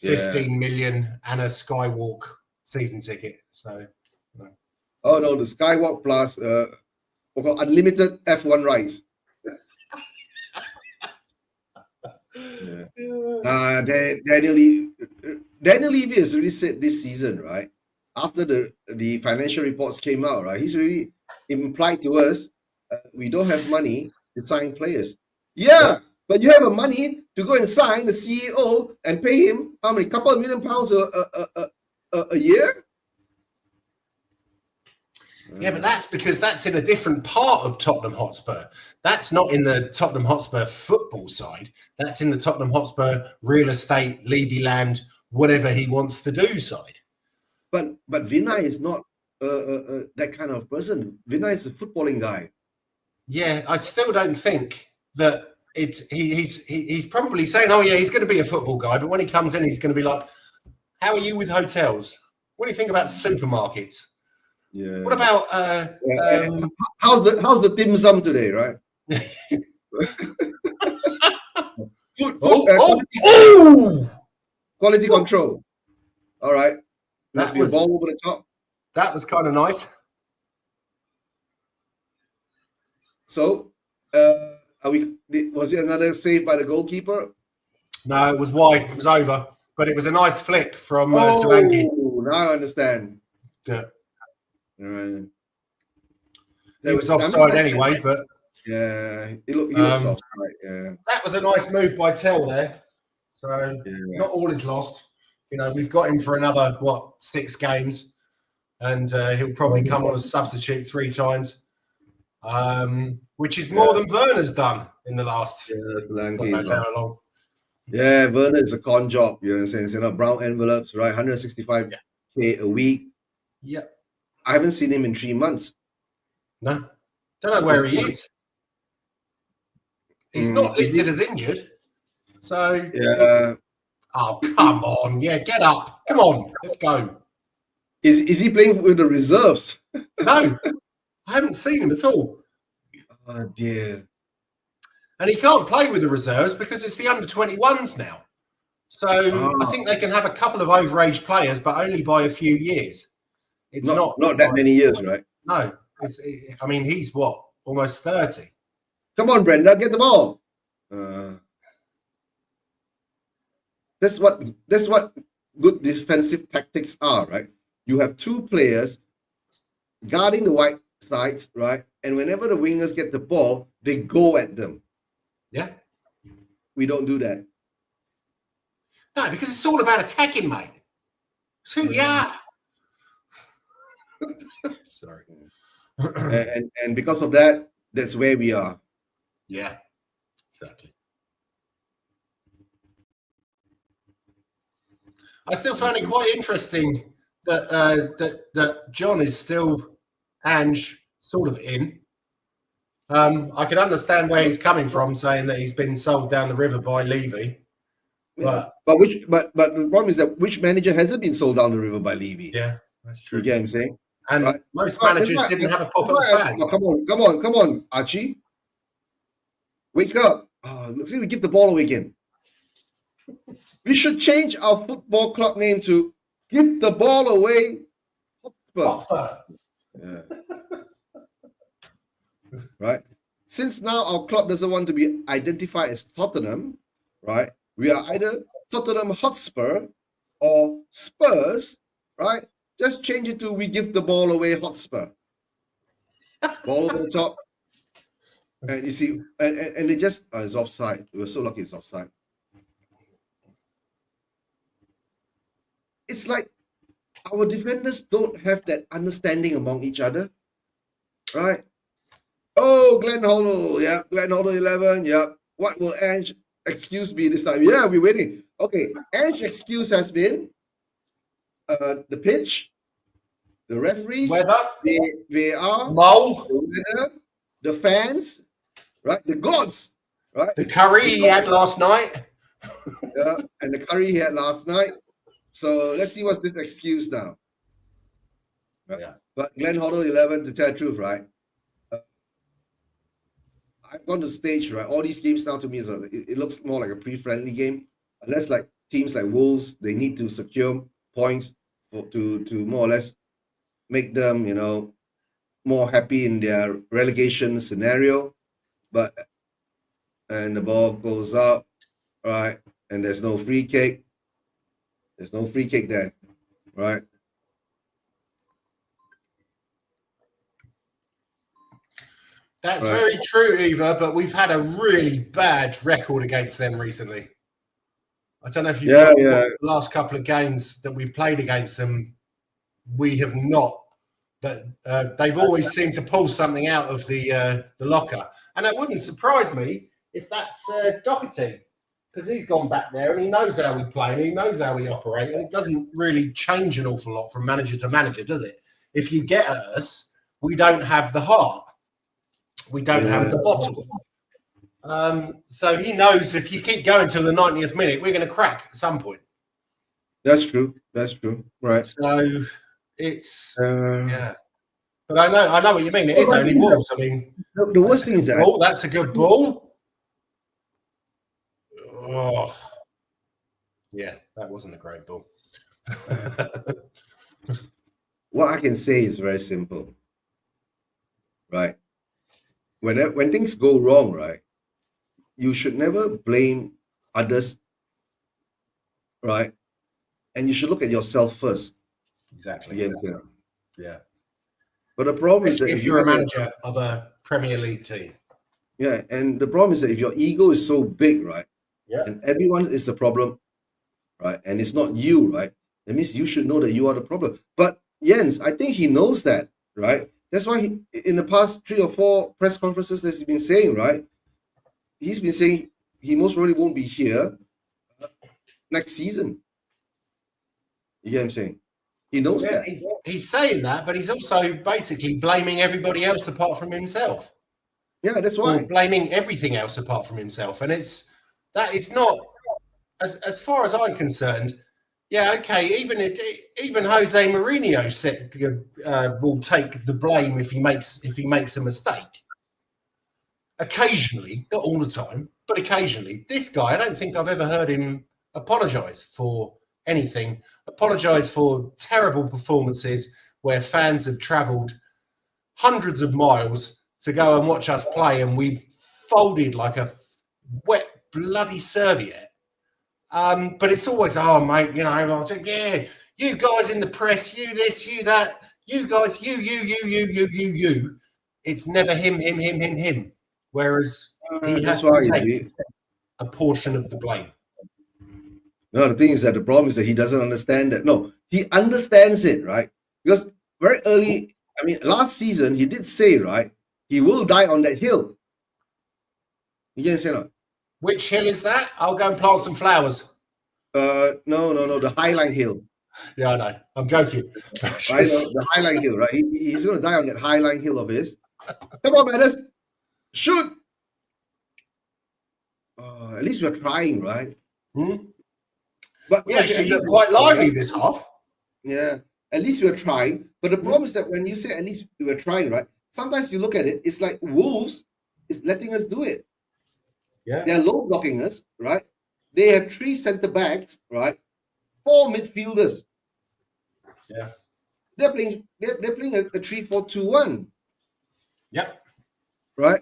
15 million and a Skywalk season ticket. So, oh no, the Skywalk plus unlimited F1 rides. Yeah. Daniel Levy has already said this season, right? After the financial reports came out, right? He's really implied to us we don't have money to sign players. Yeah, but you have the money to go and sign the CEO and pay him how many? Couple of £1 million a year? Yeah, but that's because that's in a different part of Tottenham Hotspur. That's not in the Tottenham Hotspur football side. That's in the Tottenham Hotspur real estate, Levy land, whatever he wants to do side. But Vinay is not that kind of person. Vinay is a footballing guy. Yeah, I still don't think that he's probably saying, oh yeah, he's going to be a football guy, but when he comes in, he's going to be like, how are you with hotels? What do you think about supermarkets? Yeah. What about how's the dim sum today, right? Quality control. All right. Must be a ball over the top. That was kind of nice. So, was it another save by the goalkeeper? No, it was wide. It was over, but it was a nice flick from Solanke. Now I understand. Yeah. Right. It was offside anyway, but yeah, he looks offside. Yeah, that was a nice move by Tell there. So not all is lost. You know, we've got him for another 6 games, and he'll probably come on as substitute 3 times, which is more than Werner's done in the last. How long? Yeah, Werner is a con job. You know what I'm saying? It's brown envelopes, right? 165K a week. Yep. I haven't seen him in 3 months. No, don't know where he is. He's not listed as injured. So yeah. Oh, come on. Yeah, get up. Come on. Let's go. Is he playing with the reserves? No, I haven't seen him at all. Oh, dear. And he can't play with the reserves because it's the under-21s now. So I think they can have a couple of overage players, but only by a few years. It's not that many years, right? No. I mean, he's what? Almost 30. Come on, Brenda, get the ball. That's what good defensive tactics are, right? You have 2 players guarding the wide sides, right? And whenever the wingers get the ball, they go at them. Yeah. We don't do that. No, because it's all about attacking, mate. It's who you are. Sorry. and because of that, that's where we are. Yeah, exactly. I still find it quite interesting that John is still Ange sort of in. I can understand where he's coming from, saying that he's been sold down the river by Levy. But the problem is that which manager hasn't been sold down the river by Levy? Yeah, that's true. You get what I'm saying? And most managers didn't have a pop at the fan. Oh, come on, Archie. Wake up. Looks like we give the ball away again. We should change our football club name to Give the Ball Away Hotspur. Yeah. Right? Since now our club doesn't want to be identified as Tottenham, right? We are either Tottenham Hotspur or Spurs, right? Just change it to we give the ball away Hotspur. Ball over the top. And you see, and they just, it's offside. We were so lucky it's offside. It's like our defenders don't have that understanding among each other, right? Oh, Glenn Hoddle, yeah, Glenn Hoddle 11, yeah. What will Ange excuse be this time? Yeah, we're waiting. Okay, Ange excuse has been the pitch, the referees, Weather, VAR, mole, the weather, the fans, right? The gods, right? the curry he had last night. Yeah, and the curry he had last night. So let's see what's this excuse now. Right? Yeah. But Glenn Hoddle 11, to tell the truth, right? I've gone to stage, right? All these games now to me it looks more like a pre-friendly game. Unless like teams like Wolves, they need to secure points to more or less make them, more happy in their relegation scenario. And the ball goes up, right? And there's no free kick. There's no free kick there, right? That's very true, Eva, but we've had a really bad record against them recently. I don't know if you've the last couple of games that we've played against them, we have not. But they've always seemed to pull something out of the locker. And it wouldn't surprise me if that's Doherty, because he's gone back there and he knows how we play and he knows how we operate. And it doesn't really change an awful lot from manager to manager, does it? If you get at us, we don't have the heart. We don't have the bottle. So he knows if you keep going till the 90th minute, we're going to crack at some point. That's true. That's true. Right. So it's yeah. But I know what you mean. It is only Wolves. I mean, the worst thing is that that's a good ball. Oh, yeah, that wasn't a great ball. What I can say is very simple, right? When things go wrong, right, you should never blame others, right? And you should look at yourself first. Exactly. Yeah. But the problem is that if you're a manager of a Premier League team. Yeah, and the problem is that if your ego is so big, right? Yeah. And everyone is the problem, right? And it's not you, right? That means you should know that you are the problem. But Jens, I think he knows that, right? That's why he, in the past 3 or 4 press conferences that he's been saying, right? He's been saying he most probably won't be here next season. You get what I'm saying? He knows that. He's saying that, but he's also basically blaming everybody else apart from himself. Yeah, that's why. Or blaming everything else apart from himself. And it's not, as far as I'm concerned, yeah, okay, even Jose Mourinho said will take the blame if he makes a mistake. Occasionally, not all the time, but occasionally. This guy, I don't think I've ever heard him apologise for anything. Apologise for terrible performances where fans have travelled hundreds of miles to go and watch us play, and we've folded like a wet bloody serviette. But it's always, oh mate, yeah, you guys in the press, you this, you that, you guys, you. It's never him. Whereas he has to take a portion of the blame. No, the thing is that the problem is that he doesn't understand that. No, he understands it, right? Because very early, I mean, last season, he did say, right, he will die on that hill. You can say that. Which hill is that? I'll go and plant some flowers. No, the Highline Hill. Yeah, I know. I'm joking. Right, the Highline Hill, right? He's going to die on that Highline Hill of his. Come on, man, let's shoot. At least we're trying, right? But we actually look quite lively this half. Yeah, at least we're trying. But the problem is that when you say at least we're trying, right? Sometimes you look at it, it's like Wolves is letting us do it. Yeah, they're low blocking us, right? They have 3 centre backs, right? 4 midfielders. Yeah, they're playing a 3-4-2-1. Yep. Right,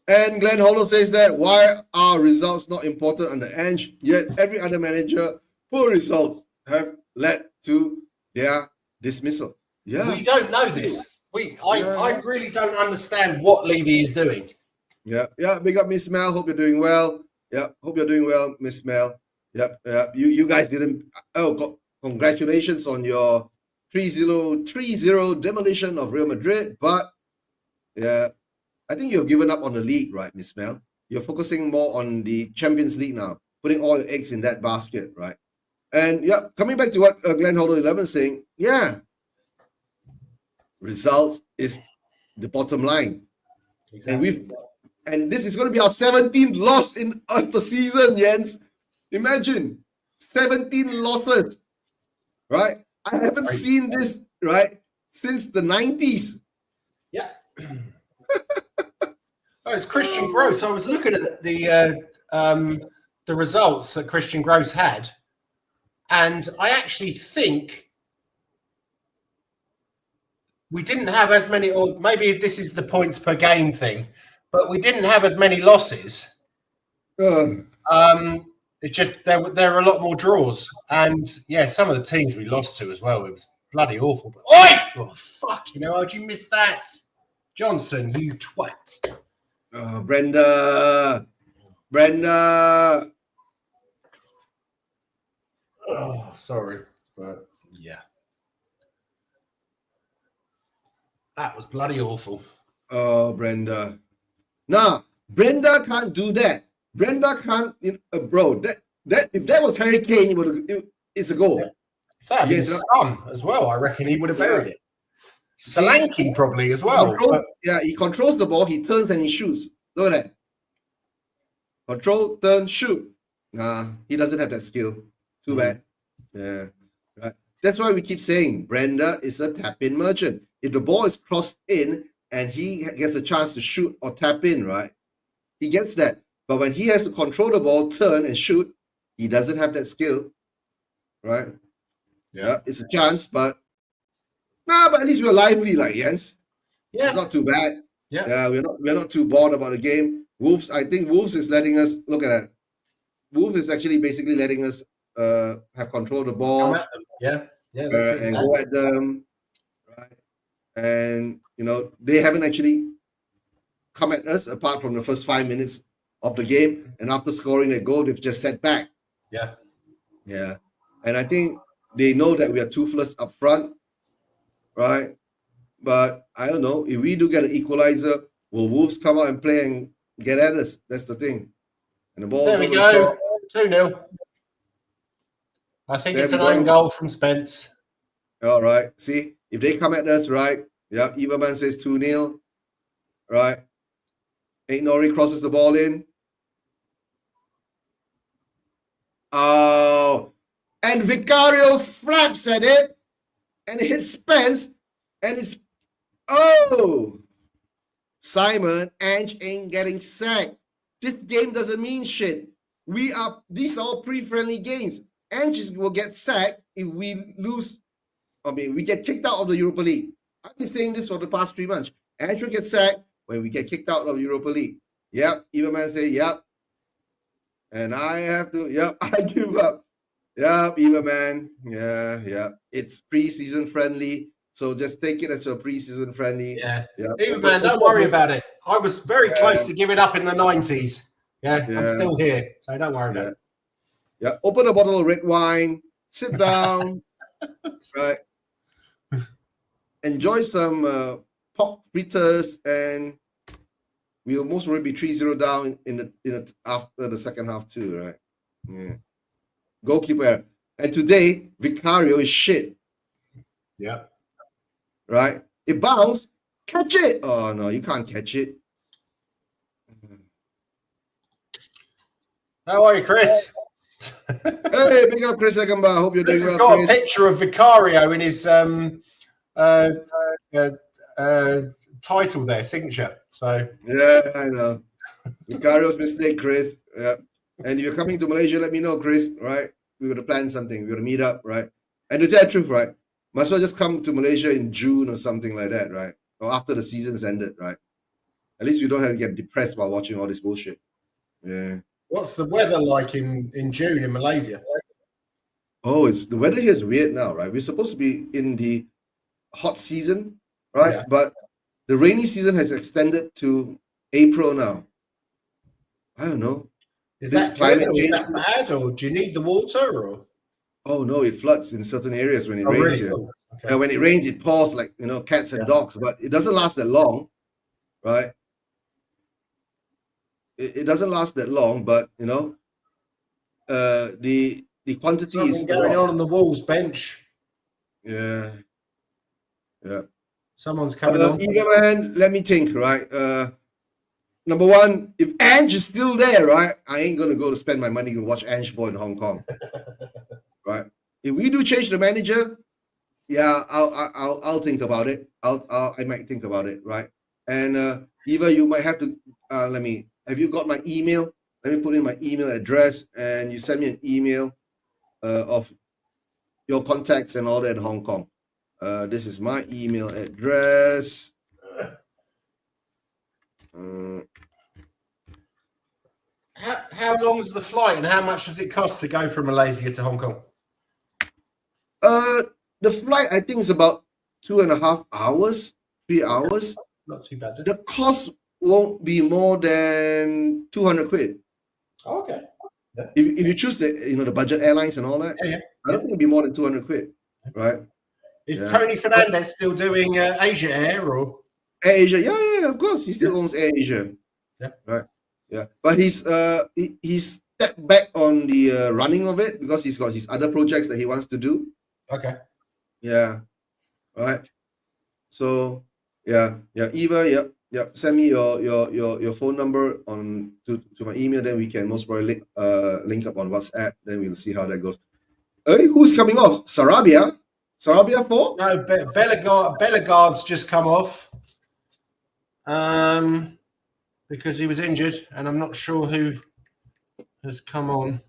And Glenn Hollow says that why are results not important under Ange? Yet every other manager, poor results have led to their dismissal. Yeah. We don't know this. I really don't understand what Levy is doing. Yeah. Big up Miss Mel. Hope you're doing well. Yeah. Hope you're doing well, Miss Mel. Yep. You guys didn't. Oh, congratulations on your 3-0 demolition of Real Madrid. But yeah, I think you've given up on the league, right, Miss Mel? You're focusing more on the Champions League now, putting all your eggs in that basket, right? And yeah, coming back to what Glenn Hollow 11 is saying, yeah, results is the bottom line. Exactly. And this is going to be our 17th loss of the season, Jens. Imagine 17 losses, right? I haven't seen this, right, since the 90s. Yeah. Oh, it's Christian Gross. I was looking at the results that Christian Gross had, and I actually think we didn't have as many, or maybe this is the points per game thing, but we didn't have as many losses. It just there were a lot more draws, and yeah, some of the teams we lost to as well. It was bloody awful. But, oi! Oh fuck! How'd you miss that, Johnson? You twat! Brenda. Oh, sorry, but yeah, that was bloody awful. Oh, Brenda. Nah, Brenda can't do that. Brenda can't, bro. That if that was Harry Kane, it's a goal. If that had been Son as well, I reckon he would have buried it. Solanke probably as well. He controls the ball. He turns and he shoots. Look at that. Control, turn, shoot. Nah, he doesn't have that skill. Too bad. Yeah, right. That's why we keep saying Brenda is a tap-in merchant. If the ball is crossed in and he gets a chance to shoot or tap in, right, he gets that. But when he has to control the ball, turn and shoot, he doesn't have that skill, right? Yeah, it's a chance, but but at least we're lively, like Jens. Yeah, it's not too bad. Yeah, we're not too bored about the game. Wolves, I think Wolves is letting us look at that. Wolves is actually basically letting us have control of the ball. And go at them, right? And they haven't actually come at us apart from the first 5 minutes of the game, and after scoring that goal, they've just sat back. Yeah, and I think they know that we are toothless up front, right? But I don't know, if we do get an equalizer, will Wolves come out and play and get at us? That's the thing. And the ball's there we go, 2-0. I think it's an own goal from Spence. All right. See, if they come at us, right? Yeah, Everman says 2-0, right? Nori crosses the ball in. Oh, and Vicario flaps at it and it hits Spence, and it's Simon, Ange ain't getting sacked. This game doesn't mean shit. These are all pre-friendly games. Ange will get sacked if we lose. We get kicked out of the Europa League. I've been saying this for the past 3 months. Ange will get sacked when we get kicked out of Europa League. Yep, Everman say yep. And I have to, I give up. Yep, Everman. Yeah. It's pre-season friendly. So just take it as a pre-season friendly. Yeah. Everman, don't worry about it. I was very close to giving up in the 90s. I'm still here. So don't worry about it. Yeah, open a bottle of red wine, sit down, right? Enjoy some pork fritters, and we'll most probably be 3-0 down in the after the second half too, right? Yeah. Goalkeeper. And today, Vicario is shit. Yeah. Right? It bounced. Catch it. Oh no, you can't catch it. How are you, Chris? Hey, big up Chris Eggenbauer. Hope you're doing well. He's got a picture of Vicario in his title there, signature. So yeah, I know. Vicario's mistake, Chris. Yeah. And if you're coming to Malaysia, let me know, Chris. Right? We're gonna plan something. We're gonna meet up, right? And to tell the truth, right? Might as well just come to Malaysia in June or something like that, right? Or after the season's ended, right? At least we don't have to get depressed while watching all this bullshit. Yeah. What's the weather like in June in Malaysia? Oh, it's the weather here is weird now, right? We're supposed to be in the hot season, right? Yeah. But the rainy season has extended to April now. I don't know. Is This that climate good or is change. that bad, or do you need the water? Or Oh no, it floods in certain areas when it oh, rains really? here. Oh, okay. And when it rains, it pours like cats and Yeah. dogs, but it doesn't last that long, right? It doesn't last that long, but the quantity is Something a going lot. on the Wolves bench. Yeah, yeah. Someone's coming on. Eager man, let me think, right? Number one, if Ange is still there, right, I ain't gonna go to spend my money to watch Ange ball in Hong Kong, right? If we do change the manager, yeah, I'll think about it. I might think about it, right? And Eva, you might have to have you got my email? Let me put in my email address, and you send me an email of your contacts and all that in Hong Kong. This is my email address. How long is the flight, and how much does it cost to go from Malaysia to Hong Kong? The flight I think is about 2.5 hours, 3 hours. Not too bad. The cost won't be more than 200 quid. Oh, okay. Yeah. If you choose the budget airlines and all that, Yeah. I don't think it'll be more than 200 quid, right? Is Yeah. Tony Fernandez still doing Asia Air or Air Asia? Yeah, of course. He still owns Air Asia. Yeah. Right. Yeah. But he's stepped back on the running of it because he's got his other projects that he wants to do. okay? Yeah. Right. So yeah. Eva, yep. Send me your phone number to my email, then we can most probably link up on WhatsApp. Then we'll see how that goes. Hey, who's coming off? Sarabia? Sarabia 4? No, Bellegarde's just come off because he was injured, and I'm not sure who has come on.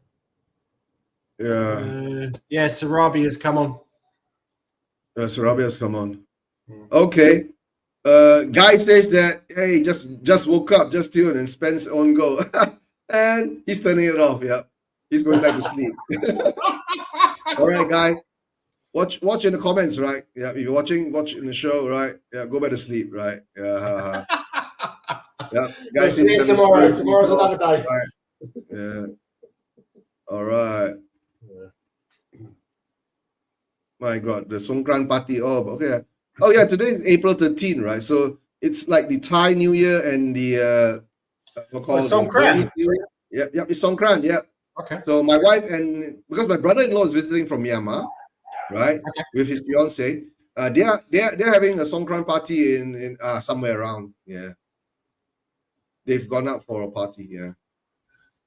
Yeah. Sarabia has come on. Sarabia's come on. Okay. Guy says that, hey, just woke up, just tuned, and Spence on go. And he's turning it off, yeah. He's going back to sleep. All right, guy. Watch in the comments, right? Yeah, if you're watch in the show, right? Yeah, go back to sleep, right? Yeah. Yeah. Guy says see you tomorrow. Tomorrow's another day. Right. Yeah. All right. My God, the Songkran party. Oh, okay. Oh, yeah, today is April 13, right? So it's like the Thai New Year and the Songkran. Yep, it's Songkran, yeah. Okay. So my wife because my brother-in-law is visiting from Myanmar, right, with his fiance, they're having a Songkran party in somewhere around. Yeah, they've gone out for a party. Yeah.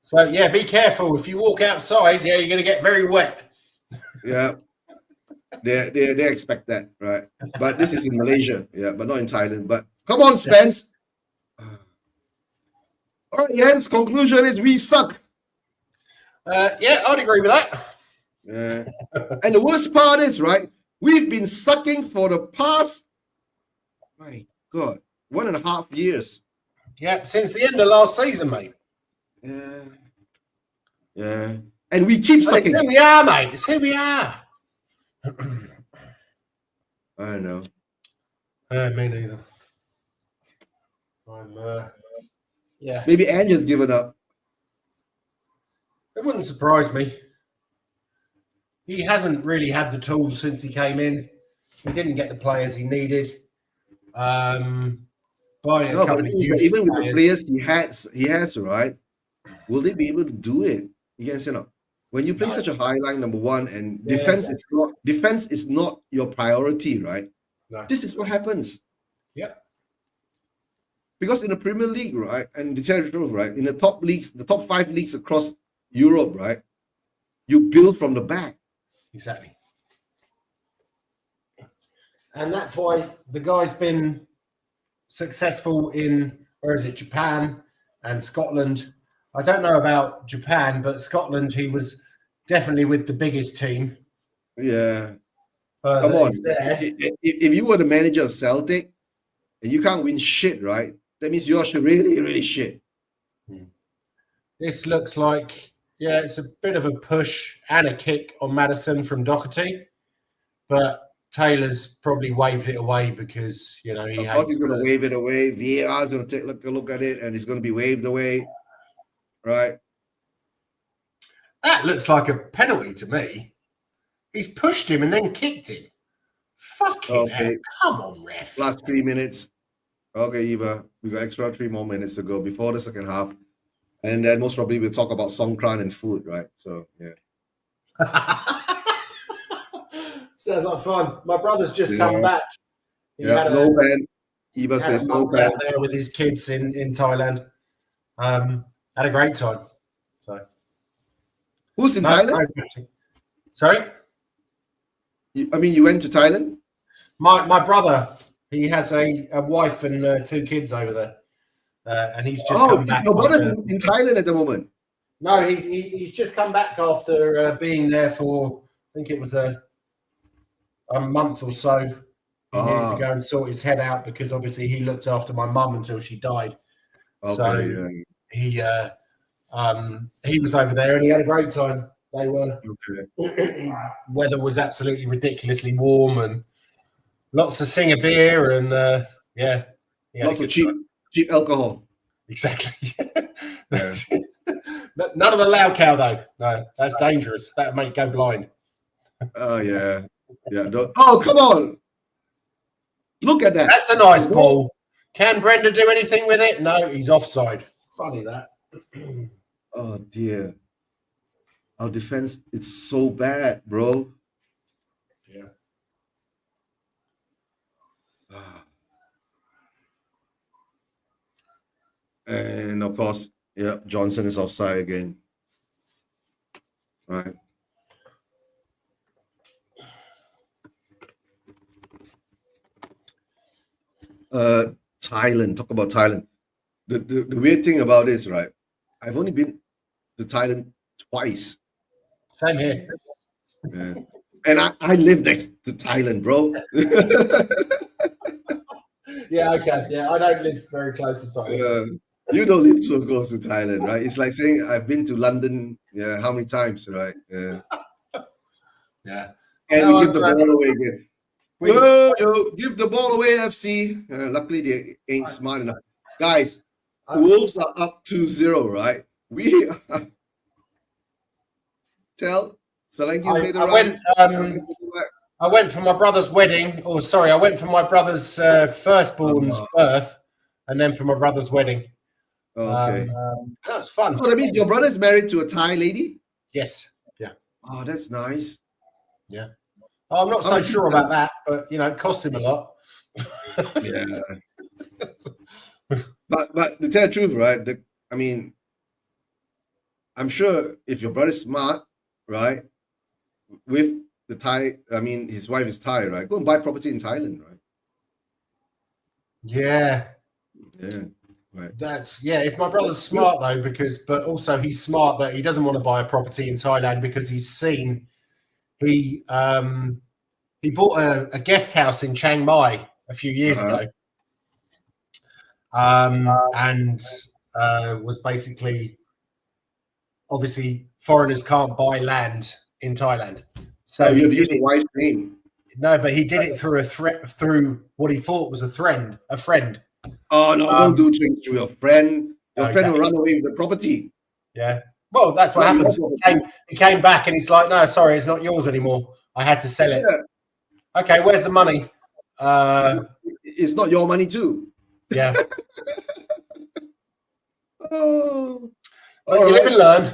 So yeah, be careful if you walk outside. Yeah, you're going to get very wet. Yeah. They expect that, right? But this is in Malaysia, yeah, but not in Thailand. But come on, Spence. All right, Jens, conclusion is we suck. Yeah, I'd agree with that. Yeah. And the worst part is, right, we've been sucking for the past, my God, 1.5 years. Yeah, since the end of last season, mate. Yeah. And we keep sucking. It's who we are, mate. It's who we are. I don't know. Me neither. Yeah. Maybe Ange has given up. It wouldn't surprise me. He hasn't really had the tools since he came in. He didn't get the players he needed. Even with the players he has, right? Will they be able to do it? You can say no. When you play such a high line, number one, and defense is not your priority, right? No. This is what happens. Yeah. Because in the Premier League, right, and the territory, right, in the top leagues, the top 5 leagues across Europe, right, you build from the back. Exactly. And that's why the guy's been successful in, Japan and Scotland. I don't know about Japan, but Scotland, he was definitely with the biggest team. Yeah. Come on. If you were the manager of Celtic and you can't win shit, right? That means you're really, really shit. This looks like, yeah, it's a bit of a push and a kick on Maddison from Doherty, but Taylor's probably waved it away because, he Of course, hates he's going to Spurs. wave it away. VAR is going to take a look at it, and it's going to be waved away. Right? That looks like a penalty to me. He's pushed him and then kicked him. Fucking hell. Come on, ref. Last 3 minutes. Okay, Eva, we got extra 3 more minutes to go before the second half. And then most probably we'll talk about Songkran and food, right? So, yeah. Sounds like fun. My brother's just come back. No ban. Eva says no ban. Out there with his kids in Thailand. Had a great time. So. Who's in Thailand? Sorry? You went to Thailand? My brother, he has a wife and 2 kids over there. And he's just come back. Your brother's in Thailand at the moment? No, he's just come back after being there for, I think it was a month or so. He needed to go and sort his head out because obviously he looked after my mum until she died. He was over there and he had a great time. They were weather was absolutely ridiculously warm and lots of singer beer and lots of cheap alcohol. Exactly. None of the loud cow though. No, that's dangerous. That'd make go blind. Oh yeah. Oh come on. Look at that. That's a nice ball. Can Brenda do anything with it? No, he's offside. Funny that. Oh dear. Our defense, it's so bad, bro. Yeah. And of course, Johnson is offside again. Right. Thailand. Talk about Thailand. The weird thing about this, right? I've only been to Thailand twice. Same here. Yeah. And I live next to Thailand, bro. Yeah, okay. Yeah, I don't live very close to Thailand. You don't live so close to Thailand, right? It's like saying I've been to London, how many times, right? Yeah. And we give the ball away again. Give the ball away, FC. Luckily, they ain't smart enough. Guys, Wolves are up 2-0, right? We tell Solanke's made a run. I went for my brother's wedding. Oh, sorry, I went for my brother's firstborn's birth, and then for my brother's wedding. Okay, that was fun. So that means your brother is married to a Thai lady? Yes. Yeah. Oh, that's nice. Yeah. Oh, I'm not so sure about that, but it cost him a lot. Yeah. But to tell the truth, right? I'm sure if your brother's smart, right, with the Thai, his wife is Thai, right? Go and buy property in Thailand, right? Yeah. Yeah. Right. If my brother's smart though, but also he's smart that he doesn't want to buy a property in Thailand because he's seen he bought a guest house in Chiang Mai a few years ago. And was basically obviously foreigners can't buy land in Thailand. So you used the wife's name. No, but he did it through what he thought was a friend. Oh no, don't do things to your friend. Your friend will run away with the property. Yeah. Well, that's what happened. He came back and he's like, no, sorry, it's not yours anymore. I had to sell it. Yeah. Okay, where's the money? It's not your money too. Yeah. Oh. Well, you live and learn.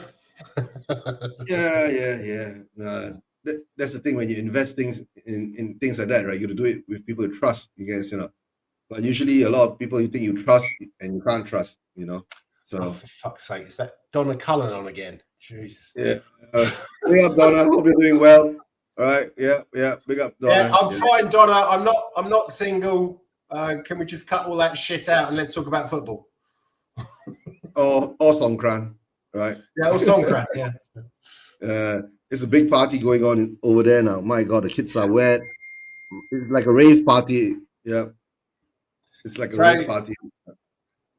Yeah. That's the thing when you invest things in things like that, right? You got to do it with people you trust. You guys, But usually, a lot of people you think you trust and you can't trust, So, oh, for fuck's sake, is that Donna Cullen on again? Jesus. Yeah. Big up, Donna. Hope you're doing well. All right. Yeah. Big up, Donna. Yeah, I'm fine, Donna. I'm not single. Can we just cut all that shit out and let's talk about football? Or Songkran, right? Yeah, or Songkran. Yeah. It's a big party going on over there now. My God, the kids are wet. It's like a rave party. Yeah. It's like a rave party.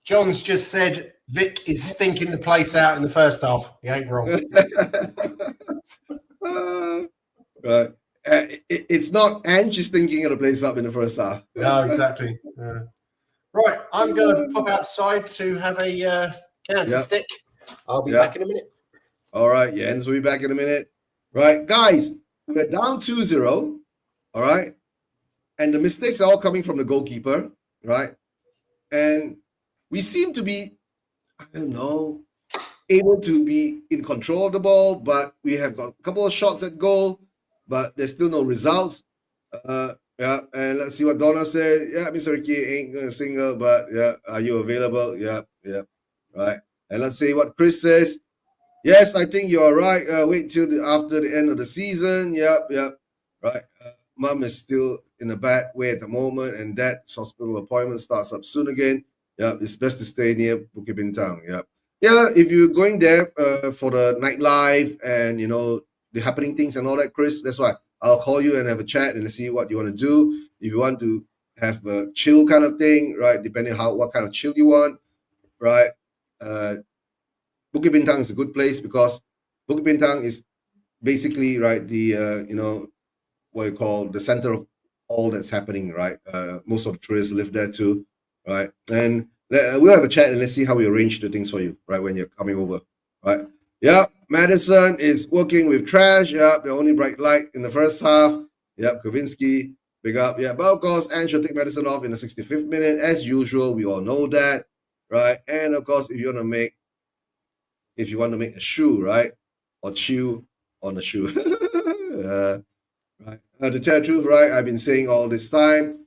John's just said Vic is stinking the place out in the first half. He ain't wrong. Right. It's not Ange is thinking of the place up in the first half. No, exactly. Right, I'm going to pop outside to have a cancer stick. I'll be back in a minute. All right, Jens will be back in a minute. Right, guys, we're down 2-0. All right. And the mistakes are all coming from the goalkeeper, right? And we seem to be, I don't know, able to be in control of the ball, but we have got a couple of shots at goal, but there's still no results. Yeah, and let's see what Donna said. Yeah, Mr. Ricky ain't gonna single, but yeah, are you available? Yeah, right. And let's see what Chris says. Yes, I think you're right. Wait till after the end of the season. Yep, right. Mom is still in a bad way at the moment, and Dad's hospital appointment starts up soon again. Yeah, it's best to stay near Bukit Bintang. Yeah. If you're going there for the nightlife and the happening things and all that, Chris, that's why I'll call you and have a chat and see what you want to do. If you want to have a chill kind of thing, right? Depending on what kind of chill you want, right? Bukit Bintang is a good place because Bukit Bintang is basically right the what you call the center of all that's happening, right? Most of the tourists live there too, right? And we'll have a chat and let's see how we arrange the things for you, right? When you're coming over, right? Yeah, Madison is working with trash. Yeah, the only bright light in the first half. Yeah, Kavinsky, big up. Yeah, but of course, Ange will take Madison off in the 65th minute as usual. We all know that, right? And of course, if you want to make a shoe, right, or chew on a shoe, right. To tell the truth, right, I've been saying all this time,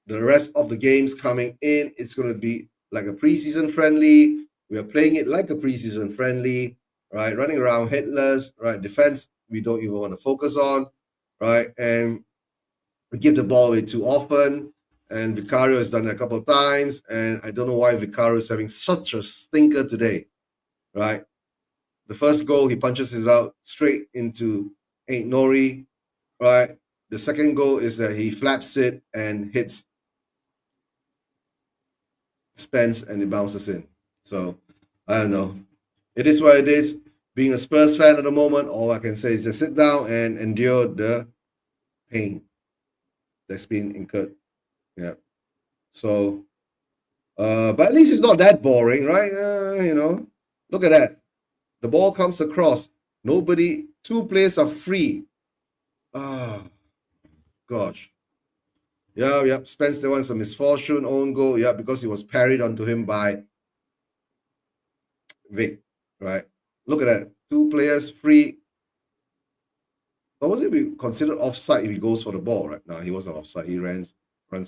the rest of the games coming in, it's going to be like a preseason friendly. We are playing it like a preseason friendly, right? Running around headless, right? Defense, we don't even want to focus on, right? And we give the ball away too often. And Vicario has done it a couple of times. And I don't know why Vicario is having such a stinker today, right? The first goal, he punches his out straight into Ain't Nori, right? The second goal is that he flaps it and hits Spence and it bounces in. So, I don't know. It is what it is. Being a Spurs fan at the moment, all I can say is just sit down and endure the pain that's been incurred. Yeah. So, but at least it's not that boring, right? Look at that. The ball comes across. Two players are free. Gosh. Yeah. Spence, there was a misfortune, own goal. Yeah, because he was parried onto him by Vic, right? Look at that. Two players free. But was it be considered offside if he goes for the ball right now? He wasn't offside. He runs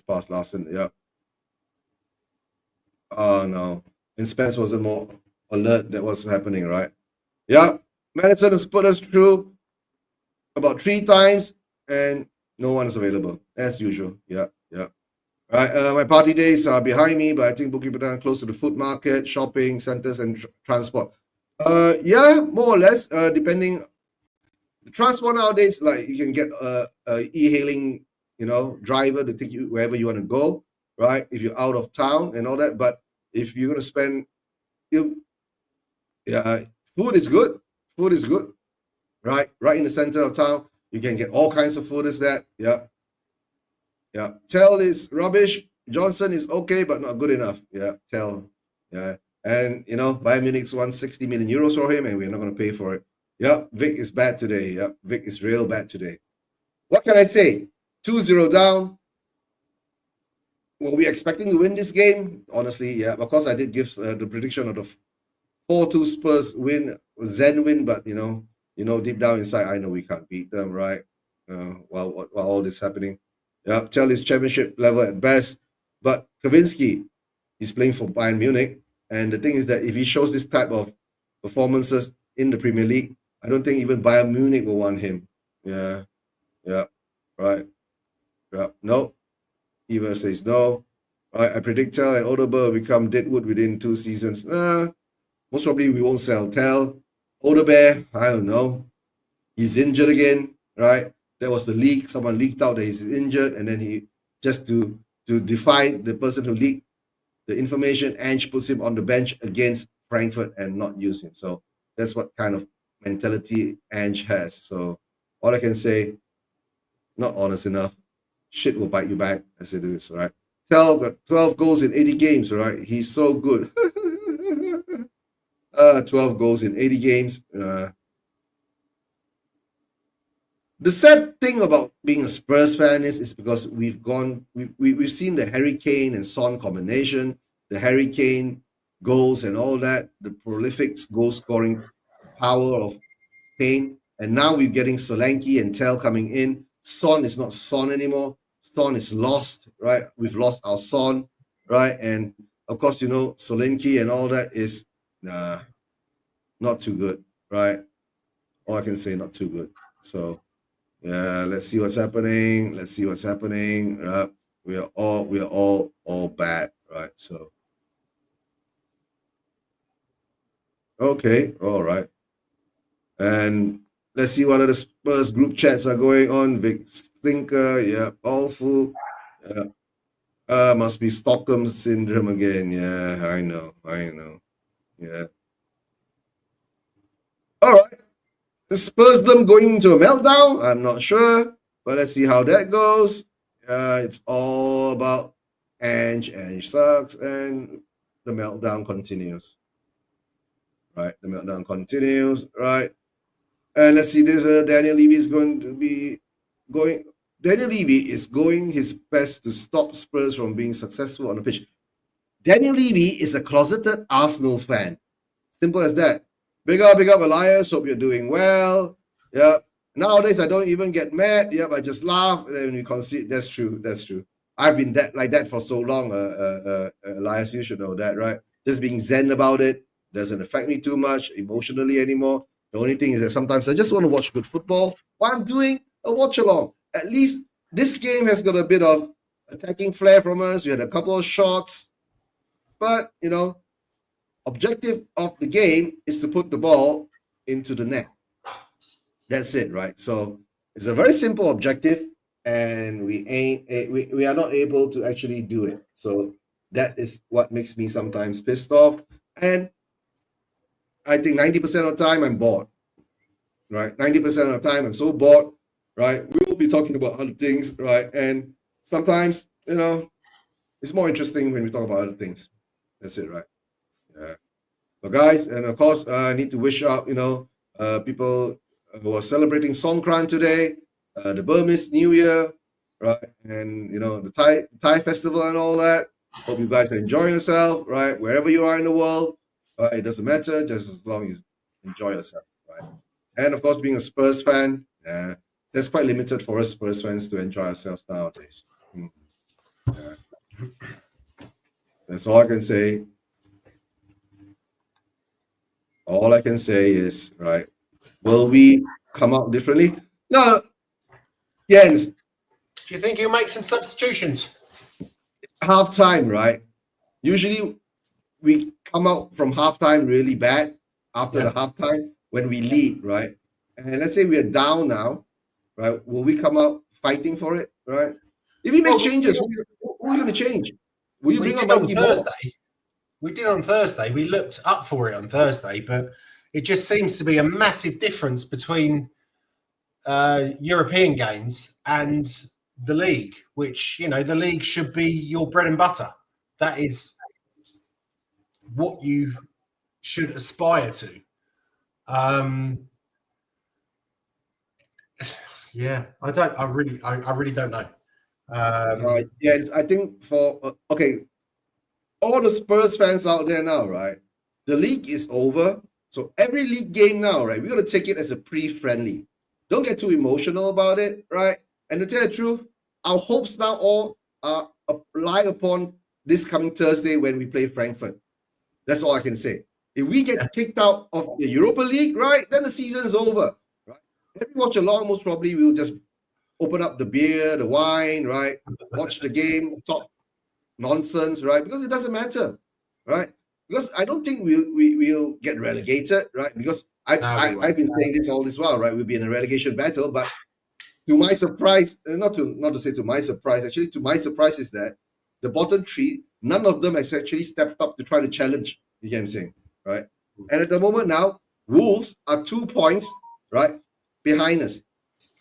past Larson. Yeah. Oh, no. And Spence wasn't more alert that was happening, right? Yeah. Madison has put us through about 3 times and no one is available as usual. Yeah. Right. My party days are behind me, but I think Bukit Bintang close to the food market, shopping centers, and transport. Yeah, more or less. Depending, the transport nowadays, like you can get a e-hailing, driver to take you wherever you want to go, right? If you're out of town and all that. But if you're gonna spend, food is good. Food is good, right? Right in the center of town, you can get all kinds of food. Is that? Yeah. Tell is rubbish. Johnson is okay, but not good enough. Yeah, Tell. Yeah. And Bayern Munich's won 60 million euros for him, and we're not going to pay for it. Yeah, Vic is bad today. Yeah, Vic is real bad today. What can I say? 2-0 down. Were we expecting to win this game? Honestly, yeah. Of course, I did give the prediction of the 4-2 Spurs win, Zen win, but deep down inside, I know we can't beat them, right? While all this happening. Yeah, Tell is championship level at best. But Kavinsky, he's playing for Bayern Munich. And the thing is that if he shows this type of performances in the Premier League, I don't think even Bayern Munich will want him. Yeah, right. Yeah, no. Eva says no. Right, I predict Tell and Odeberg will become deadwood within 2 seasons. Most probably we won't sell Tell. Odeberg, I don't know. He's injured again, right? There was the leak. Someone leaked out that he's injured, and then he just to defy the person who leaked, the information, Ange puts him on the bench against Frankfurt and not use him. So that's what kind of mentality Ange has. So all I can say, not honest enough. Shit will bite you back as it is, right? Tell got 12 goals in 80 games, right? He's so good. 12 goals in 80 games. The sad thing about being a Spurs fan is because we've seen the Harry Kane and Son combination, the Harry Kane goals and all that, the prolific goal scoring power of Kane, and now we're getting Solanke and Tell coming in. Son is not Son anymore. Son is lost, right? We've lost our Son, right? And of course, Solanke and all that is not too good, right? All I can say, not too good. So yeah, let's see what's happening. Let's see what's happening. We are all bad, right? So okay, all right. And let's see what other Spurs group chats are going on. Big Stinker, yeah, awful. Must be Stockholm syndrome again. Yeah, I know. Yeah. All right. The Spurs them going into a meltdown? I'm not sure, but let's see how that goes. It's all about Ange sucks, and the meltdown continues. Right, the meltdown continues. Right, and let's see. There's Daniel Levy is going to be going. Daniel Levy is going his best to stop Spurs from being successful on the pitch. Daniel Levy is a closeted Arsenal fan. Simple as that. Big up, Elias. Hope you're doing well. Yeah. Nowadays, I don't even get mad. Yep, I just laugh. And then we concede. That's true. I've been like that for so long, Elias. You should know that, right? Just being zen about it doesn't affect me too much emotionally anymore. The only thing is that sometimes I just want to watch good football while I'm doing a watch along. At least this game has got a bit of attacking flair from us. We had a couple of shots, but objective of the game is to put the ball into the net. That's it, right? So it's a very simple objective, and we are not able to actually do it. So that is what makes me sometimes pissed off. And I think 90% of the time I'm bored, right? 90% of the time I'm so bored, right? We'll be talking about other things, right? And sometimes, it's more interesting when we talk about other things. That's it, right? Yeah. But guys, and of course, I need to wish out, people who are celebrating Songkran today, the Burmese New Year, right? And, the Thai festival and all that. Hope you guys are enjoying yourself, right? Wherever you are in the world, right? It doesn't matter, just as long as you enjoy yourself, right? And of course, being a Spurs fan, that's quite limited for us Spurs fans to enjoy ourselves nowadays. Yeah. That's all I can say. All I can say is, right, will we come out differently? No, Jens. Do you think he'll make some substitutions? Halftime, right? Usually we come out from halftime really bad after the halftime when we lead, right? And let's say we are down now, right? Will we come out fighting for it, right? If we make changes, who are you going to change? Will you bring on Monkey Ball? We did on Thursday. We looked up for it on Thursday, but it just seems to be a massive difference between European games and the league, which, the league should be your bread and butter. That is what you should aspire to. Yeah, I really don't know. Yes, I think for all the Spurs fans out there now, right? The league is over. So every league game now, right? We're going to take it as a pre-friendly. Don't get too emotional about it, right? And to tell the truth, our hopes now all lie upon this coming Thursday when we play Frankfurt. That's all I can say. If we get kicked out of the Europa League, right, then the season is over, right? Every watch along, most probably we'll just open up the beer, the wine, right? Watch the game, talk nonsense, right? Because it doesn't matter, right? Because I don't think we'll get relegated, right? Because I've been saying this all this while, right? We'll be in a relegation battle, but to my surprise, not to say to my surprise, actually to my surprise is that the bottom three, none of them has actually stepped up to try to challenge. You get what I'm saying, right? And at the moment now, Wolves are 2 points, right, behind us.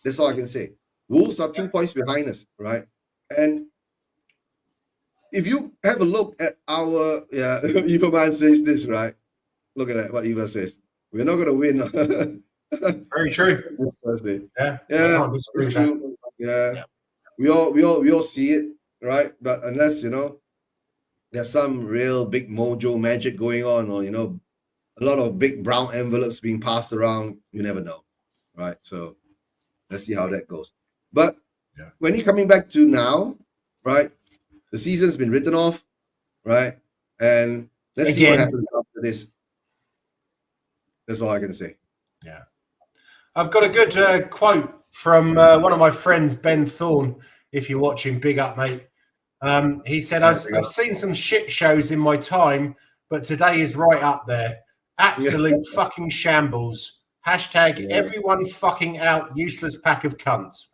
That's all I can say. Wolves are 2 points behind us, right? And if you have a look at our, Eva Man says this, right? Look at that, what Eva says. We're not going to win. Very true. This Thursday. Yeah, Yeah, can't disagree it's with true. Yeah. Yeah. We all see it, right? But unless, there's some real big mojo magic going on, or, a lot of big brown envelopes being passed around, you never know, right? So let's see how that goes. But when you're coming back to now, right, the season's been written off, right? And let's see what Again. happens after this. That's all I can say. Yeah. I've got a good quote from one of my friends, Ben Thorne. If you're watching, big up, mate. He said, I've seen some shit shows in my time, but today is right up there. Absolute fucking shambles. Hashtag everyone fucking out, useless pack of cunts.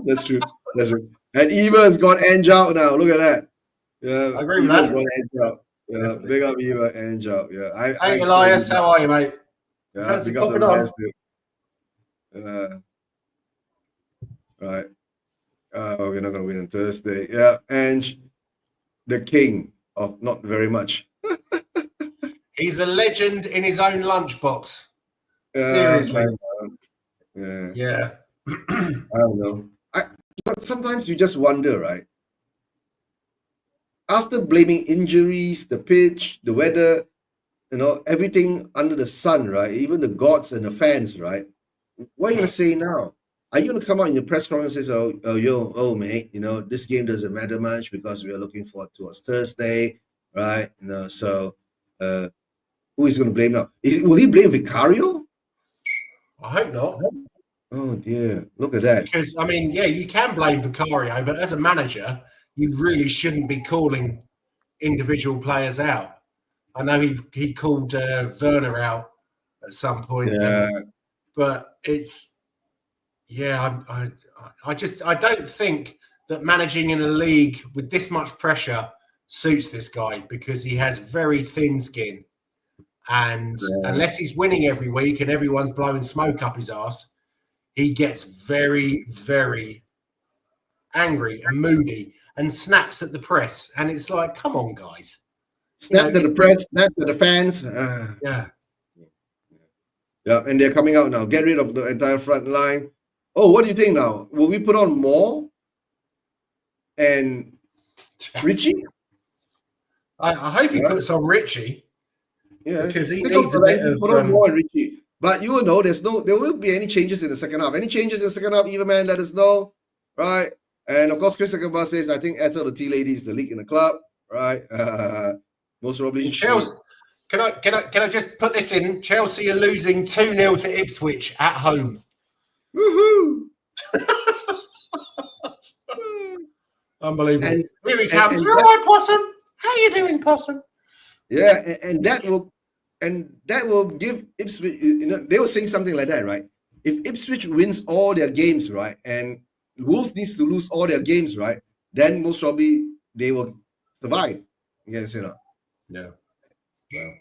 That's true. That's true. And Eva's got Ange out now. Look at that. Yeah, I agree with Eva's that. got Ange out. Yeah, Definitely. big up Eva, Ange out. Yeah, Hey, Elias, how are you, mate? Yeah, Fancy big up popping the on? Elias too. Right. We're not gonna win on Thursday. Yeah, Ange, the king of not very much. He's a legend in his own lunchbox. Yeah, Seriously. Yeah. I don't know. But sometimes you just wonder, right? After blaming injuries, the pitch, the weather, everything under the sun, right? Even the gods and the fans, right? What are you gonna say now? Are you gonna come out in your press conference and say, mate, this game doesn't matter much because we are looking forward towards Thursday, right? So who is gonna blame now? Will he blame Vicario? I hope not. Oh dear, look at that. Because you can blame Vicario, but as a manager, you really shouldn't be calling individual players out. I know he called Werner out at some point, but it's I don't think that managing in a league with this much pressure suits this guy, because he has very thin skin, and unless he's winning every week and everyone's blowing smoke up his ass, he gets very, very angry and moody and snaps at the press. And it's like, come on, guys. Snap at the press, snap at the fans. Yeah, and they're coming out now. Get rid of the entire front line. Oh, what do you think now? Will we put on Moore and Richie? I hope he puts on Richie. Yeah, because he needs a bit of... Put on Moore and Richie. But you will know there won't be any changes in the second half. Any changes in the second half, even man, let us know. Right? And of course, Chris Akaba says, I think Eto, the tea lady, is the league in the club. Right? Most probably. Chelsea. Can I just put this in? Chelsea are losing 2-0 to Ipswich at home. Woohoo! Unbelievable. Here he comes. All right, Possum. How you doing, Possum? Yeah, and that will give Ipswich, they were saying something like that, right? If Ipswich wins all their games, right, and Wolves needs to lose all their games, right, then most probably they will survive. You get it, Yeah. Well,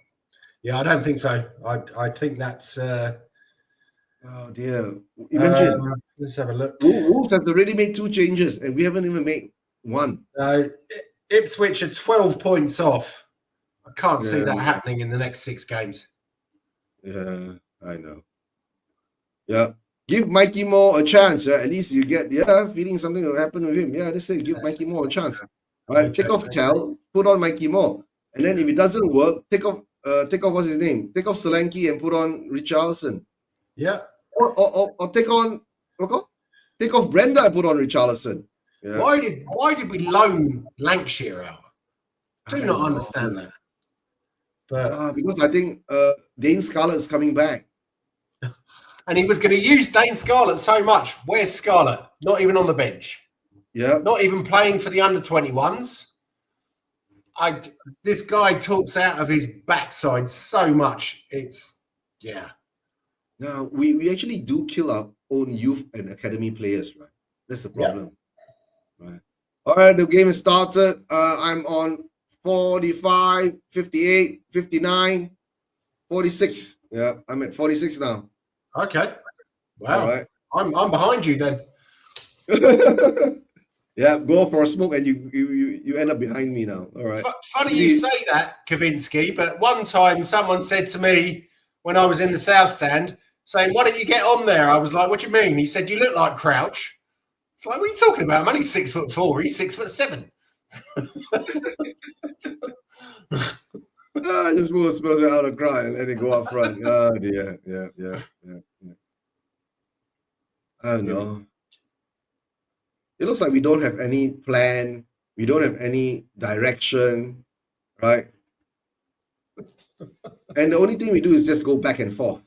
yeah, I don't think so. I think that's... oh, dear. Imagine. Let's have a look. Wolves has already made 2 changes, and we haven't even made 1. Ipswich are 12 points off. I can't see that happening in the next 6 games. Yeah, I know. Yeah. Give Mikey Moore a chance. At least you get, feeling something will happen with him. Yeah, just say give Mikey Moore a chance. Right? Take off Tell, put on Mikey Moore. And then if it doesn't work, take off what's his name? Take off Solanke and put on Richarlison. Yeah. Or take on take off Brenda and put on Richarlison. Yeah. Why did we loan Lancashire out? I do not understand that. But because I think Dane Scarlett is coming back. And he was going to use Dane Scarlett so much. Where's Scarlett? Not even on the bench. Yeah. Not even playing for the under-21s. This guy talks out of his backside so much. Now, we actually do kill our own youth and academy players, right? That's the problem. Right. All right, the game has started. I'm on 45, 58, 59, 46. Yeah, I'm at 46 now. Okay. Wow. All right. I'm behind you then. Yeah, go for a smoke and you end up behind me now. All right. Funny you say that, Kavinsky, but one time someone said to me when I was in the South Stand, saying, "Why don't you get on there?" I was like, "What do you mean?" He said, "You look like Crouch." It's like, what are you talking about? I'm only 6'4". He's 6'7". I just want to spell it out and cry and let it go up front. Oh dear. Yeah. I don't know. It looks like we don't have any plan. We don't have any direction, right? And the only thing we do is just go back and forth.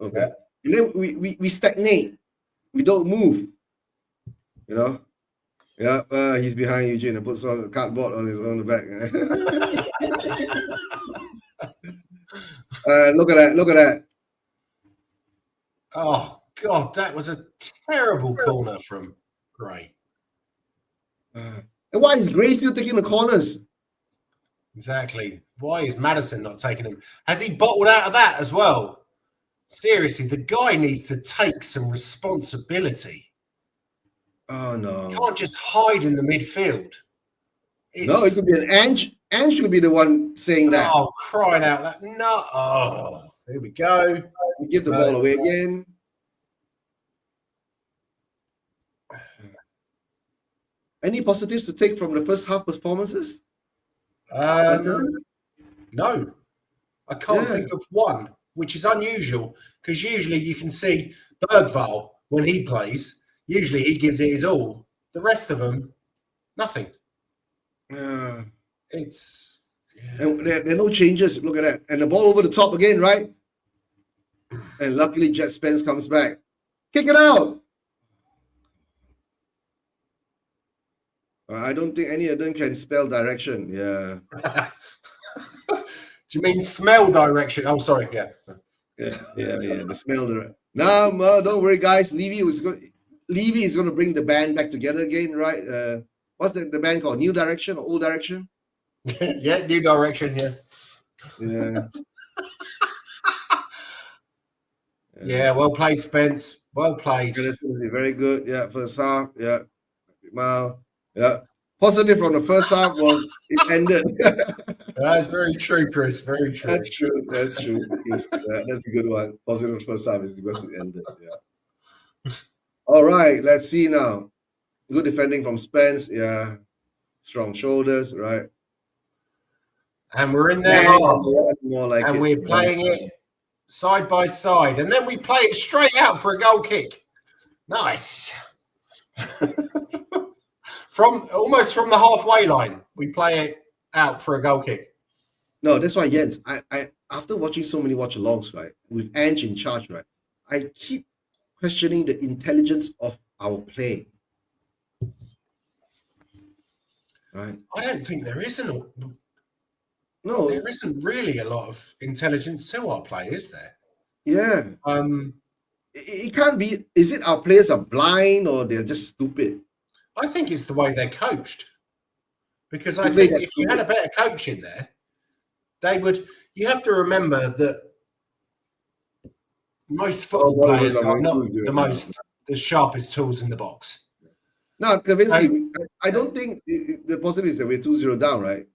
Okay. Yeah. And then we stagnate. We don't move. You know? Yeah, he's behind Eugene and puts on a cardboard on his own back. Look at that. Look at that. Oh, God, that was a terrible corner from Gray. And why is Gray still taking the corners? Exactly. Why is Madison not taking them? Has he bottled out of that as well? Seriously, the guy needs to take some responsibility. Oh, no. You can't just hide in the midfield. No, it could be an Ange. Ange could be the one saying that. Oh, crying out loud. No. Oh, here we go. We give the ball away again. Any positives to take from the first half performances? No. I can't think of one, which is unusual because usually you can see Bergvall when he plays. Usually he gives it his all. The rest of them, nothing. It's and there are no changes. Look at that, and the ball over the top again, right? And luckily, Jet Spence comes back. Kick it out. I don't think any of them can spell direction. Yeah. Do you mean smell direction? Oh, sorry. Yeah. The smell direction. No, don't worry, guys. Levy is going to bring the band back together again, right? What's the band called? New Direction or Old Direction? Yeah, New Direction. Yeah. Yeah, well played, Spence. Well played. Yeah, that's going to be very good. Yeah, first half. Yeah. Well, yeah. Positive from the first half. Well, it ended. That's very true, Chris. Very true. That's true. That's true. That's a good one. Positive first half is because it ended. Yeah. All right. Let's see now. Good defending from Spence. Yeah. Strong shoulders. Right. And we're in there. More like and we're playing it side by side. And then we play it straight out for a goal kick. Nice. Almost from the halfway line, we play it out for a goal kick. No, that's why, Jens. I after watching so many watch-alongs, right, with Ange in charge, right, I keep questioning the intelligence of our play. Right. I don't think there is No, there isn't really a lot of intelligence to our play, is there? Yeah. It can't be. Is it our players are blind or they're just stupid? I think it's the way they're coached. Because I think if you had a better coach in there, they would. You have to remember that most football players are not the sharpest tools in the box. No, Kavinsky, I don't think the possibility is that we're 2-0 down, right?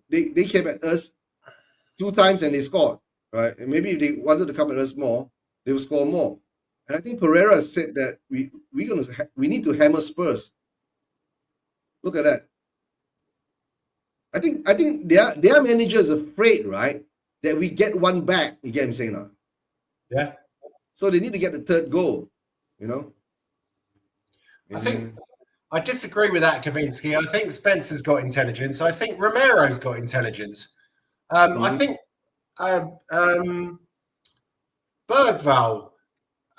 They came at us 2 times and they scored, right? And maybe if they wanted to come at us more, they would score more. And I think Pereira said that we need to hammer Spurs. Look at that. I think their manager is afraid, right, that we get one back. You get what I'm saying now? Yeah. So they need to get the 3rd goal, you know? I think I disagree with that, Kavinsky. I think Spencer's got intelligence. I think Romero's got intelligence. I think Bergvall,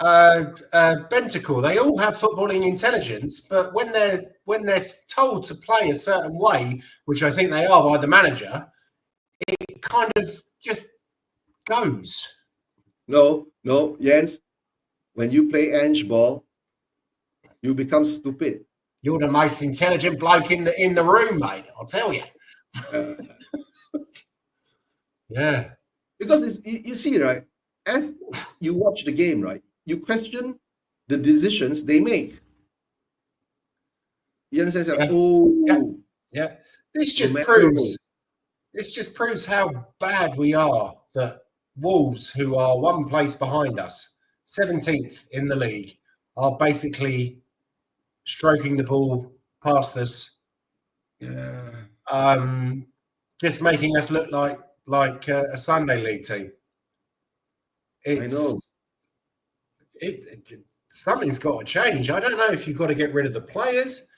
Bentancur, they all have footballing intelligence, but when they're told to play a certain way, which I think they are by the manager, it kind of just goes. No, Jens. When you play Ange ball, you become stupid. You're the most intelligent bloke in the room, mate. I'll tell you. Uh, Yeah. because you see, right? As you watch the game, right, you question the decisions they make. You understand? Like, Yeah. oh, Yeah. This just Romero. proves how bad we are that Wolves, who are one place behind us, 17th in the league, are basically stroking the ball past us, Yeah, just making us look like a Sunday league team. I know. Something's got to change. I don't know if you've got to get rid of the players.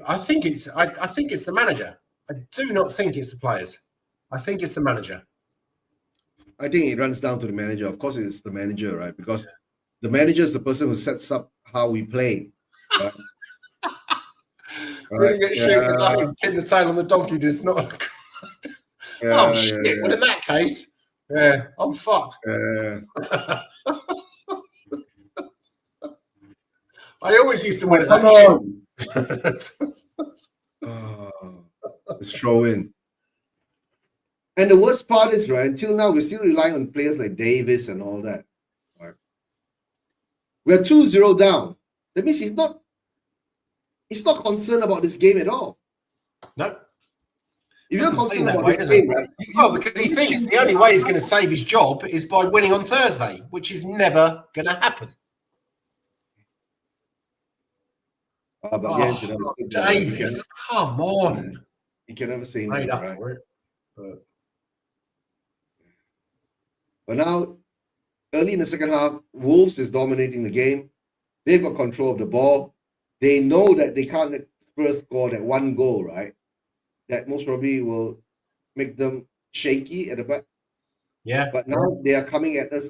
I think it's the manager. I do not think it's the players. I think it's the manager. I think it runs down to the manager. Of course, it's the manager, right? Because the manager is the person who sets up how we play, right? When Right? you get shooting Yeah, like a pin the tail on the donkey, does not. Oh yeah, shit! yeah, Well, in that case, yeah, I'm fucked. yeah. I always used to win at Come that shit. on. Oh, let's throw in. And the worst part is, right, until now, we're still relying on players like Davis and all that. Right? We're 2-0 down. That means he's not concerned about this game at all. No. If you're Doesn't seem concerned that about way, this does it? game, right? Well, because he thinks the only way he's going to save his job is by winning on Thursday, which is never going to happen. But yes, you know, it's football, right? Davis, come on. You can never say Made never, up right? for it. But now, early in the second half, Wolves is dominating the game. They've got control of the ball. They know that they can't let Spurs score that one goal, right? That most probably will make them shaky at the back. Yeah. But now they are coming at us.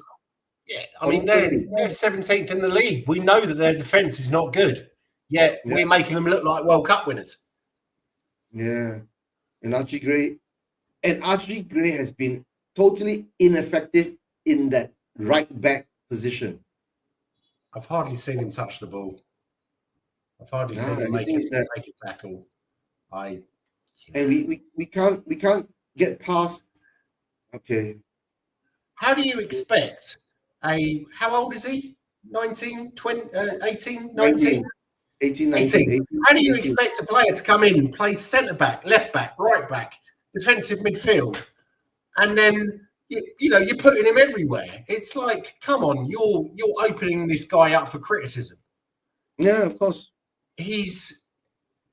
Yeah, I mean, they're 17th in the league. We know that their defence is not good, yet we're making them look like World Cup winners. Yeah. And Archie Gray has been totally ineffective in that right back position. I've hardly seen him touch the ball. I've hardly seen him make a tackle. And we can't get past. Okay. How do you expect how old is he? 19, 20, 18, 19? 18, 19. 18. How do you expect a player to come in and play centre back, left back, right back, defensive midfield, and then you're putting him everywhere? It's like, come on, you're opening this guy up for criticism. Yeah, of course. He's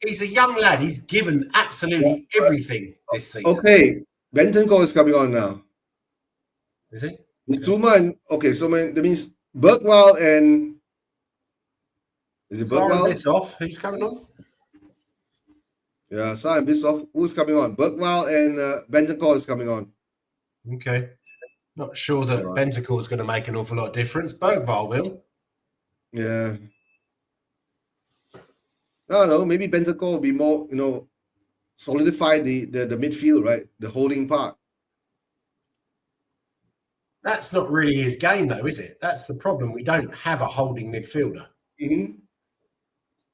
a young lad. He's given absolutely everything this season. Okay, Bentancur is coming on now. Is he? Zuma and so that means Bergwall and is it Bergwall? Bissoff, who's coming on? Yeah, Sarr and Bissoff. Who's coming on? Bergwall and Bentancur is coming on. Okay. Not sure that Bentancur is going to make an awful lot of difference. Bergwall will. Yeah. No, maybe Bentancur will be more, solidify the midfield, right? The holding part. That's not really his game, though, is it? That's the problem. We don't have a holding midfielder. Mm-hmm.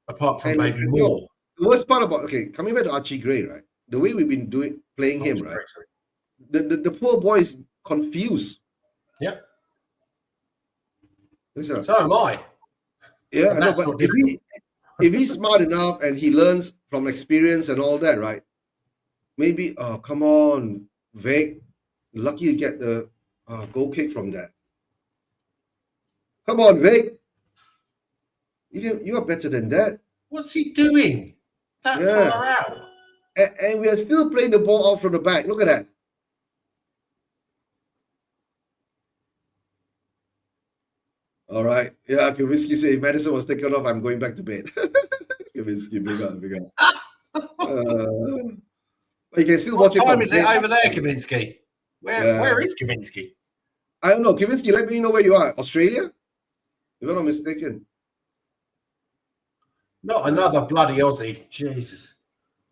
Apart from maybe Moore. The worst part about coming back to Archie Gray, right? The way we've been playing him, right? The poor boy is confused. Yep. So am I. Yeah, I know, but if he's smart enough and he learns from experience and all that, right? Maybe, come on, Vic. Lucky to get the goal kick from that. Come on, Vic. You are better than that. What's he doing? That far out. And we are still playing the ball out from the back. Look at that. All right. Yeah, Kavinsky said if Madison was taken off, I'm going back to bed. Kavinsky, big up. But you can still watch it. What time is it over there, Kavinsky? Where is Kavinsky? I don't know. Kavinsky, let me know where you are. Australia? If I'm not mistaken. Not another bloody Aussie. Jesus.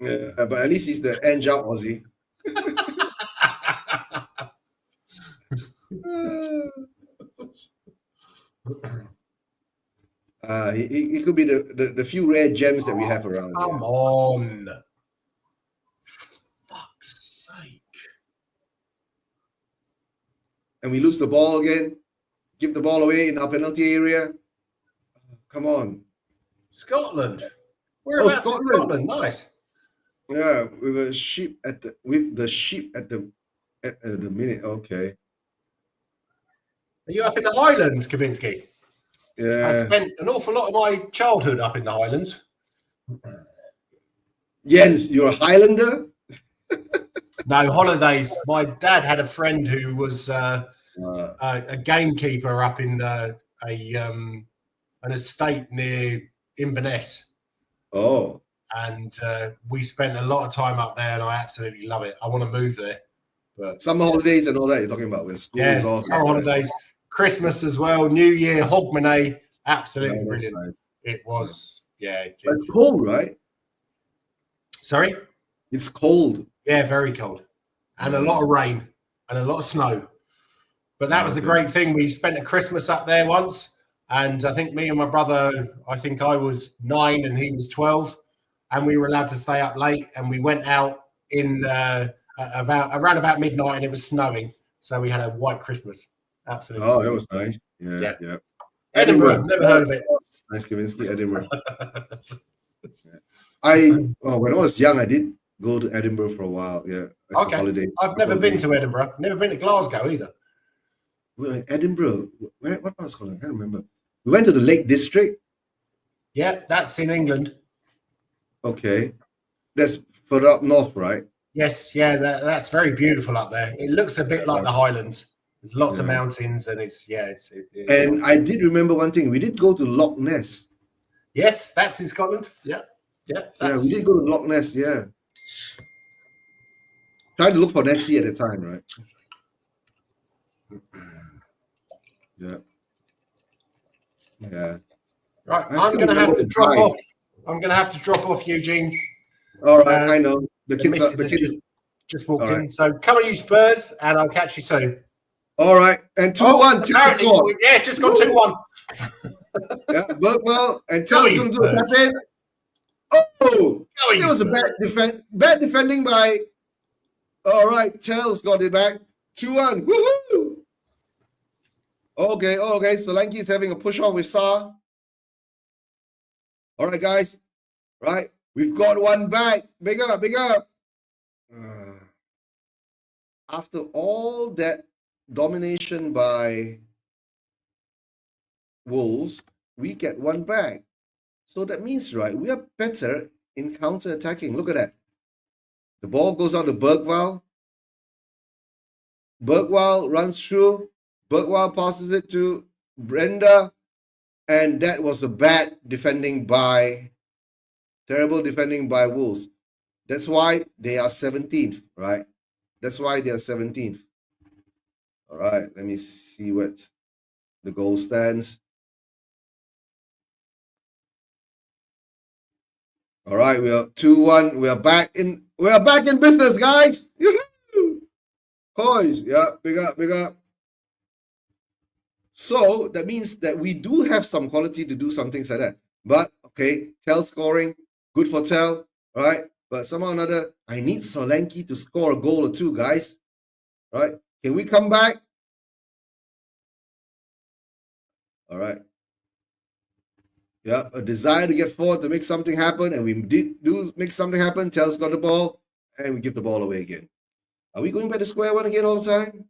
Yeah, but at least he's the Ange out Aussie. He could be the few rare gems that we have around Come here. on. Fuck's sake. And we lose the ball again. Give the ball away in our penalty area. Come on. Scotland. Whereabouts in Scotland. Scotland? Nice. Yeah, with the sheep at the minute. Okay. Are you up in the Highlands, Kavinsky? I Yeah. spent an awful lot of my childhood up in the Highlands. Jens, you're a Highlander? No, holidays. My dad had a friend who was a gamekeeper up in an estate near Inverness. Oh. And we spent a lot of time up there, and I absolutely love it. I want to move there. But summer holidays and all that you're talking about when school is off. Summer holidays, Christmas as well, New Year, Hogmanay, absolutely brilliant. Nice. It was, It's cold, right? Sorry? It's cold. Yeah, very cold. And a lot of rain and a lot of snow. But that was the great thing. We spent a Christmas up there once, and I think me and my brother, I think I was 9 and he was 12, and we were allowed to stay up late, and we went out in around about midnight, and it was snowing, so we had a white Christmas. Absolutely. Oh, that was nice. Yeah. Edinburgh, never heard of it. Nice, Kavinsky, Edinburgh. When I was young, I did go to Edinburgh for a while. Yeah, as a holiday. I've never been to Edinburgh. Never been to Glasgow either. Well, Edinburgh. What part of Scotland? I can't remember. We went to the Lake District. Yeah, that's in England. Okay, that's further up north, right? Yes, yeah, that's very beautiful up there. It looks a bit like the Highlands. There's lots of mountains, and and I did remember one thing. We did go to Loch Ness. Yes, that's in Scotland. Yeah. We did go to Loch Ness. Yeah. Trying to look for Nessie at the time, right? Yeah. Right, I'm going to have to drop off. I'm going to have to drop off, Eugene. All right, I know. The kids just walked in. So come on, you Spurs, and I'll catch you soon. All right, and 2-1. Yeah, it's just gone 2-1. Yeah, Berkwell and Tell's going to do a tap in. Oh, it was a bad defending by. All right, Tell's got it back. 2-1. Woohoo! Okay. Solanke's having a push off with Sa. All right, guys. Right, we've got one back. Big up. After all that domination by Wolves, we get one back. So that means, right, we are better in counter-attacking. Look at that. The ball goes out to Bergwall. Bergwall runs through. Bergwall passes it to Brenda. And that was a terrible defending by Wolves. That's why they are 17th, right? That's why they are 17th. All right, let me see what's the goal stands. All right, we are 2-1. We are back in business, guys. Coins, yeah, big up. So that means that we do have some quality to do some things like that. But okay, Tell scoring, good for Tell, right? But somehow or another, I need Solanke to score a goal or two, guys. Right? Can we come back? All right. Yeah, a desire to get forward to make something happen, and we did make something happen. Tell's got the ball, and we give the ball away again. Are we going back to square one again all the time?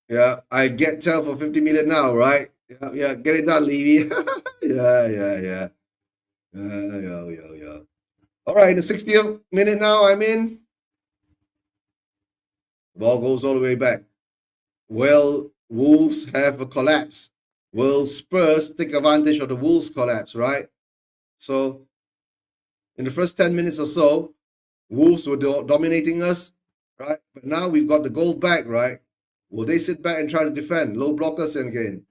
Yeah. I get Tell for 50 million now, right? Yeah. Get it done, Levy. Yeah. All right, the 60th minute now, I'm in. The ball goes all the way back. Well, Wolves have a collapse. Will Spurs take advantage of the Wolves collapse, right? So, in the first 10 minutes or so, Wolves were dominating us, right? But now we've got the goal back, right? Will they sit back and try to defend? Low blockers again.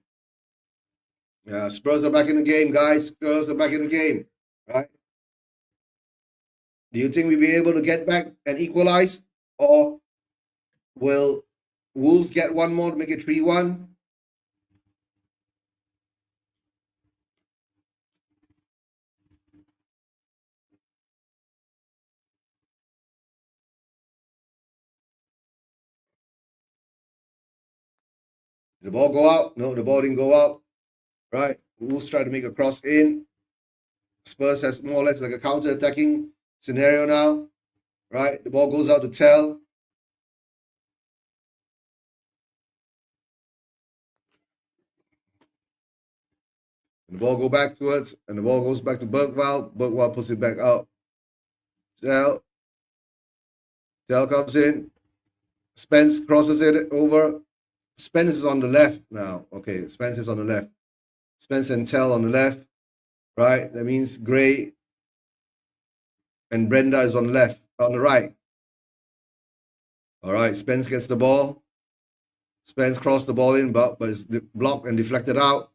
Yeah, Spurs are back in the game, guys. Spurs are back in the game, right? Do you think we'll be able to get back and equalize? Or will Wolves get one more to make it 3-1. Did the ball go out? No, the ball didn't go out. Right. Wolves try to make a cross in. Spurs has more or less like a counter-attacking scenario now. Right. The ball goes out to Tell. And the ball go back towards, and the ball goes back to Bergwall. Bergwall puts it back out. Tell comes in. Spence crosses it over. Spence is on the left now. Okay, Spence is on the left. Spence and Tell on the left. Right? That means Gray and Brenda is on the left, on the right. All right, Spence gets the ball. Spence crossed the ball in, but it's blocked and deflected out.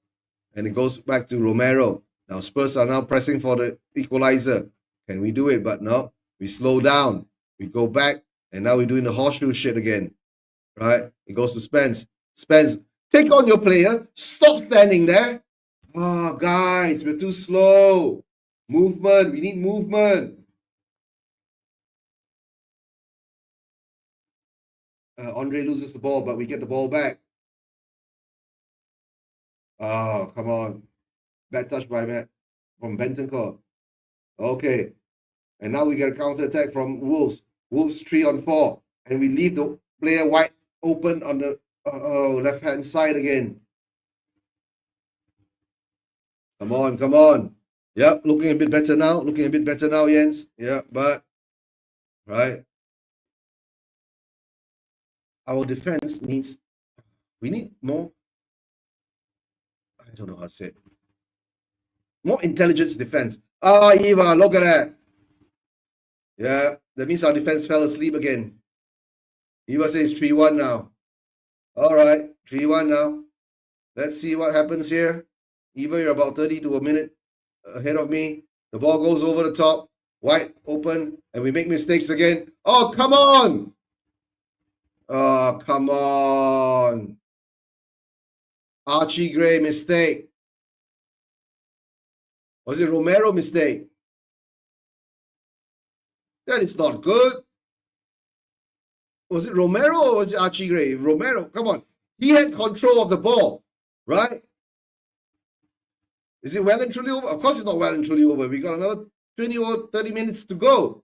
And it goes back to Romero. Now Spurs are now pressing for the equalizer. Can we do it? But no, we slow down. We go back, and now we're doing the horseshoe shit again. Right? It goes to Spence. Spence, take on your player. Stop standing there. Oh, guys, we're too slow. Movement. We need movement. Andre loses the ball, but we get the ball back. Oh, come on. Bad touch by Matt from Bentancur. Okay. And now we get a counter attack from Wolves. Wolves 3-on-4. And we leave the player wide open on the left-hand side again. Come on, come on. Yep, looking a bit better now. Jens. Yeah, but right. Our defense needs, we need more, I don't know how to say it, more intelligence defense. Ah, Eva, look at that. Yeah, that means our defense fell asleep again. Eva says 3-1 now. All right, 3-1 now. Let's see what happens here. Eva, you're about 30 to a minute ahead of me. The ball goes over the top, wide open, and we make mistakes again. Oh, come on. Oh, come on. Archie Gray mistake. Was it Romero mistake? That is not good. Was it Romero or was it Archie Gray? Romero, come on. He had control of the ball, right? Is it well and truly over? Of course it's not well and truly over. We got another 20 or 30 minutes to go.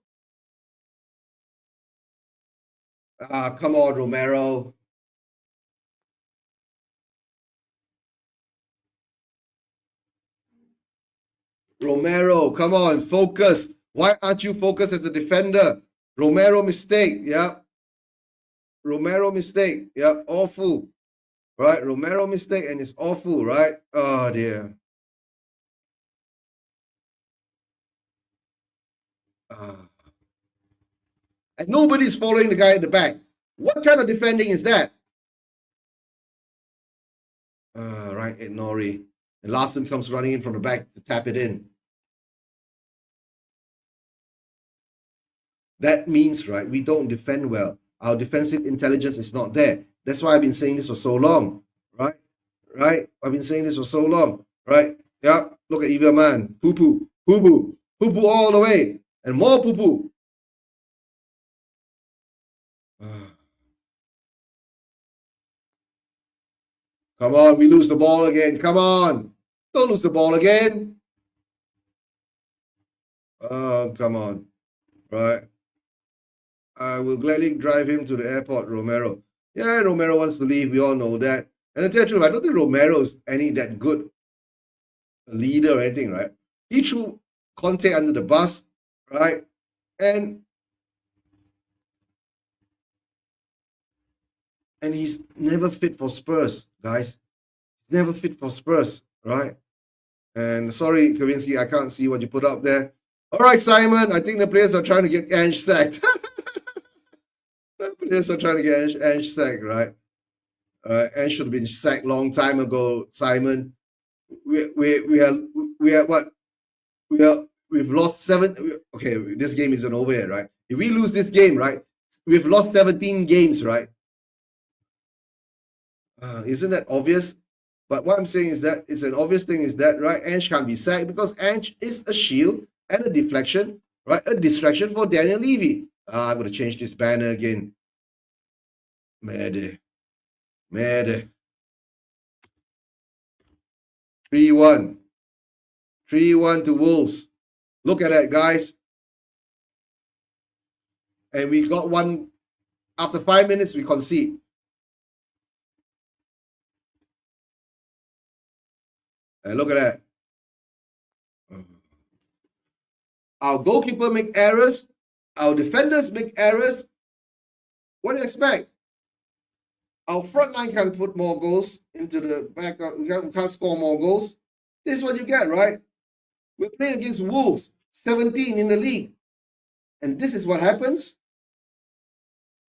Ah, come on, Romero. Romero, come on, focus. Why aren't you focused as a defender? Romero mistake, yeah. Romero mistake, yeah, awful. Right, Romero mistake and it's awful, right? Oh dear. And nobody's following the guy at the back. What kind of defending is that? Right, Nori. And Larson comes running in from the back to tap it in. That means, right, we don't defend well. Our defensive intelligence is not there. That's why I've been saying this for so long, right? Right? I've been saying this for so long, right? Yeah, look at Evil Man. Poo-poo, poo-poo, poo-poo all the way. And more poo-poo. Come on, we lose the ball again. Come on. Don't lose the ball again. Oh, come on. Right. I will gladly drive him to the airport, Romero. Yeah, Romero wants to leave. We all know that. And to tell you the truth, I don't think Romero is any that good leader or anything, right? He threw Conte under the bus, right? And he's never fit for Spurs, guys. He's never fit for Spurs, right? And sorry, Kavinsky, I can't see what you put up there. All right, Simon, I think the players are trying to get Ange sacked. The players are trying to get Ange sacked, right? Ange should have been sacked long time ago, Simon. We are what? We've lost 7. Okay, this game isn't over yet, right? If we lose this game, right, we've lost 17 games, right? Isn't that obvious? But what I'm saying is that it's an obvious thing is that, right, Ange can't be sacked because Ange is a shield and a deflection, right? A distraction for Daniel Levy. I'm going to change this banner again. Mad. 3-1. 3-1 to Wolves. Look at that, guys. And we got one. After 5 minutes, we concede. And look at that. Our goalkeeper make errors. Our defenders make errors. What do you expect? Our front line can't put more goals into the back. We can't score more goals. This is what you get, right? We're playing against Wolves, 17 in the league. And this is what happens.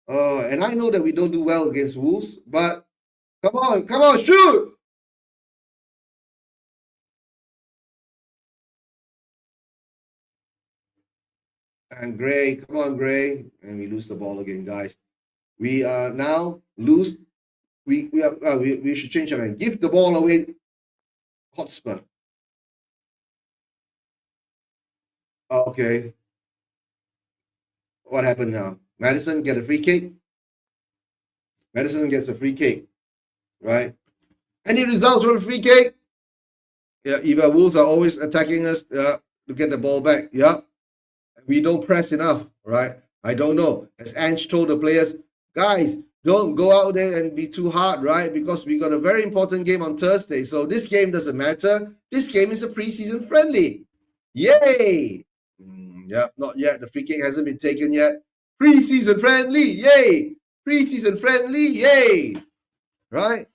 And I know that we don't do well against Wolves, but come on, shoot! And Gray, come on, Gray. And we lose the ball again, guys. We are now lose. We should change our name. Give the ball away, Hotspur. Okay. What happened now? Madison get a free kick. Madison gets a free kick, right? Any results from a free kick? Yeah, either Wolves are always attacking us to get the ball back. Yeah, we don't press enough, right? I don't know. As Ange told the players, guys, don't go out there and be too hard, right? Because we got a very important game on Thursday. So this game doesn't matter. This game is a preseason friendly. Yay! Yeah, not yet. The free kick hasn't been taken yet. Preseason friendly, yay! Preseason friendly, yay! Right?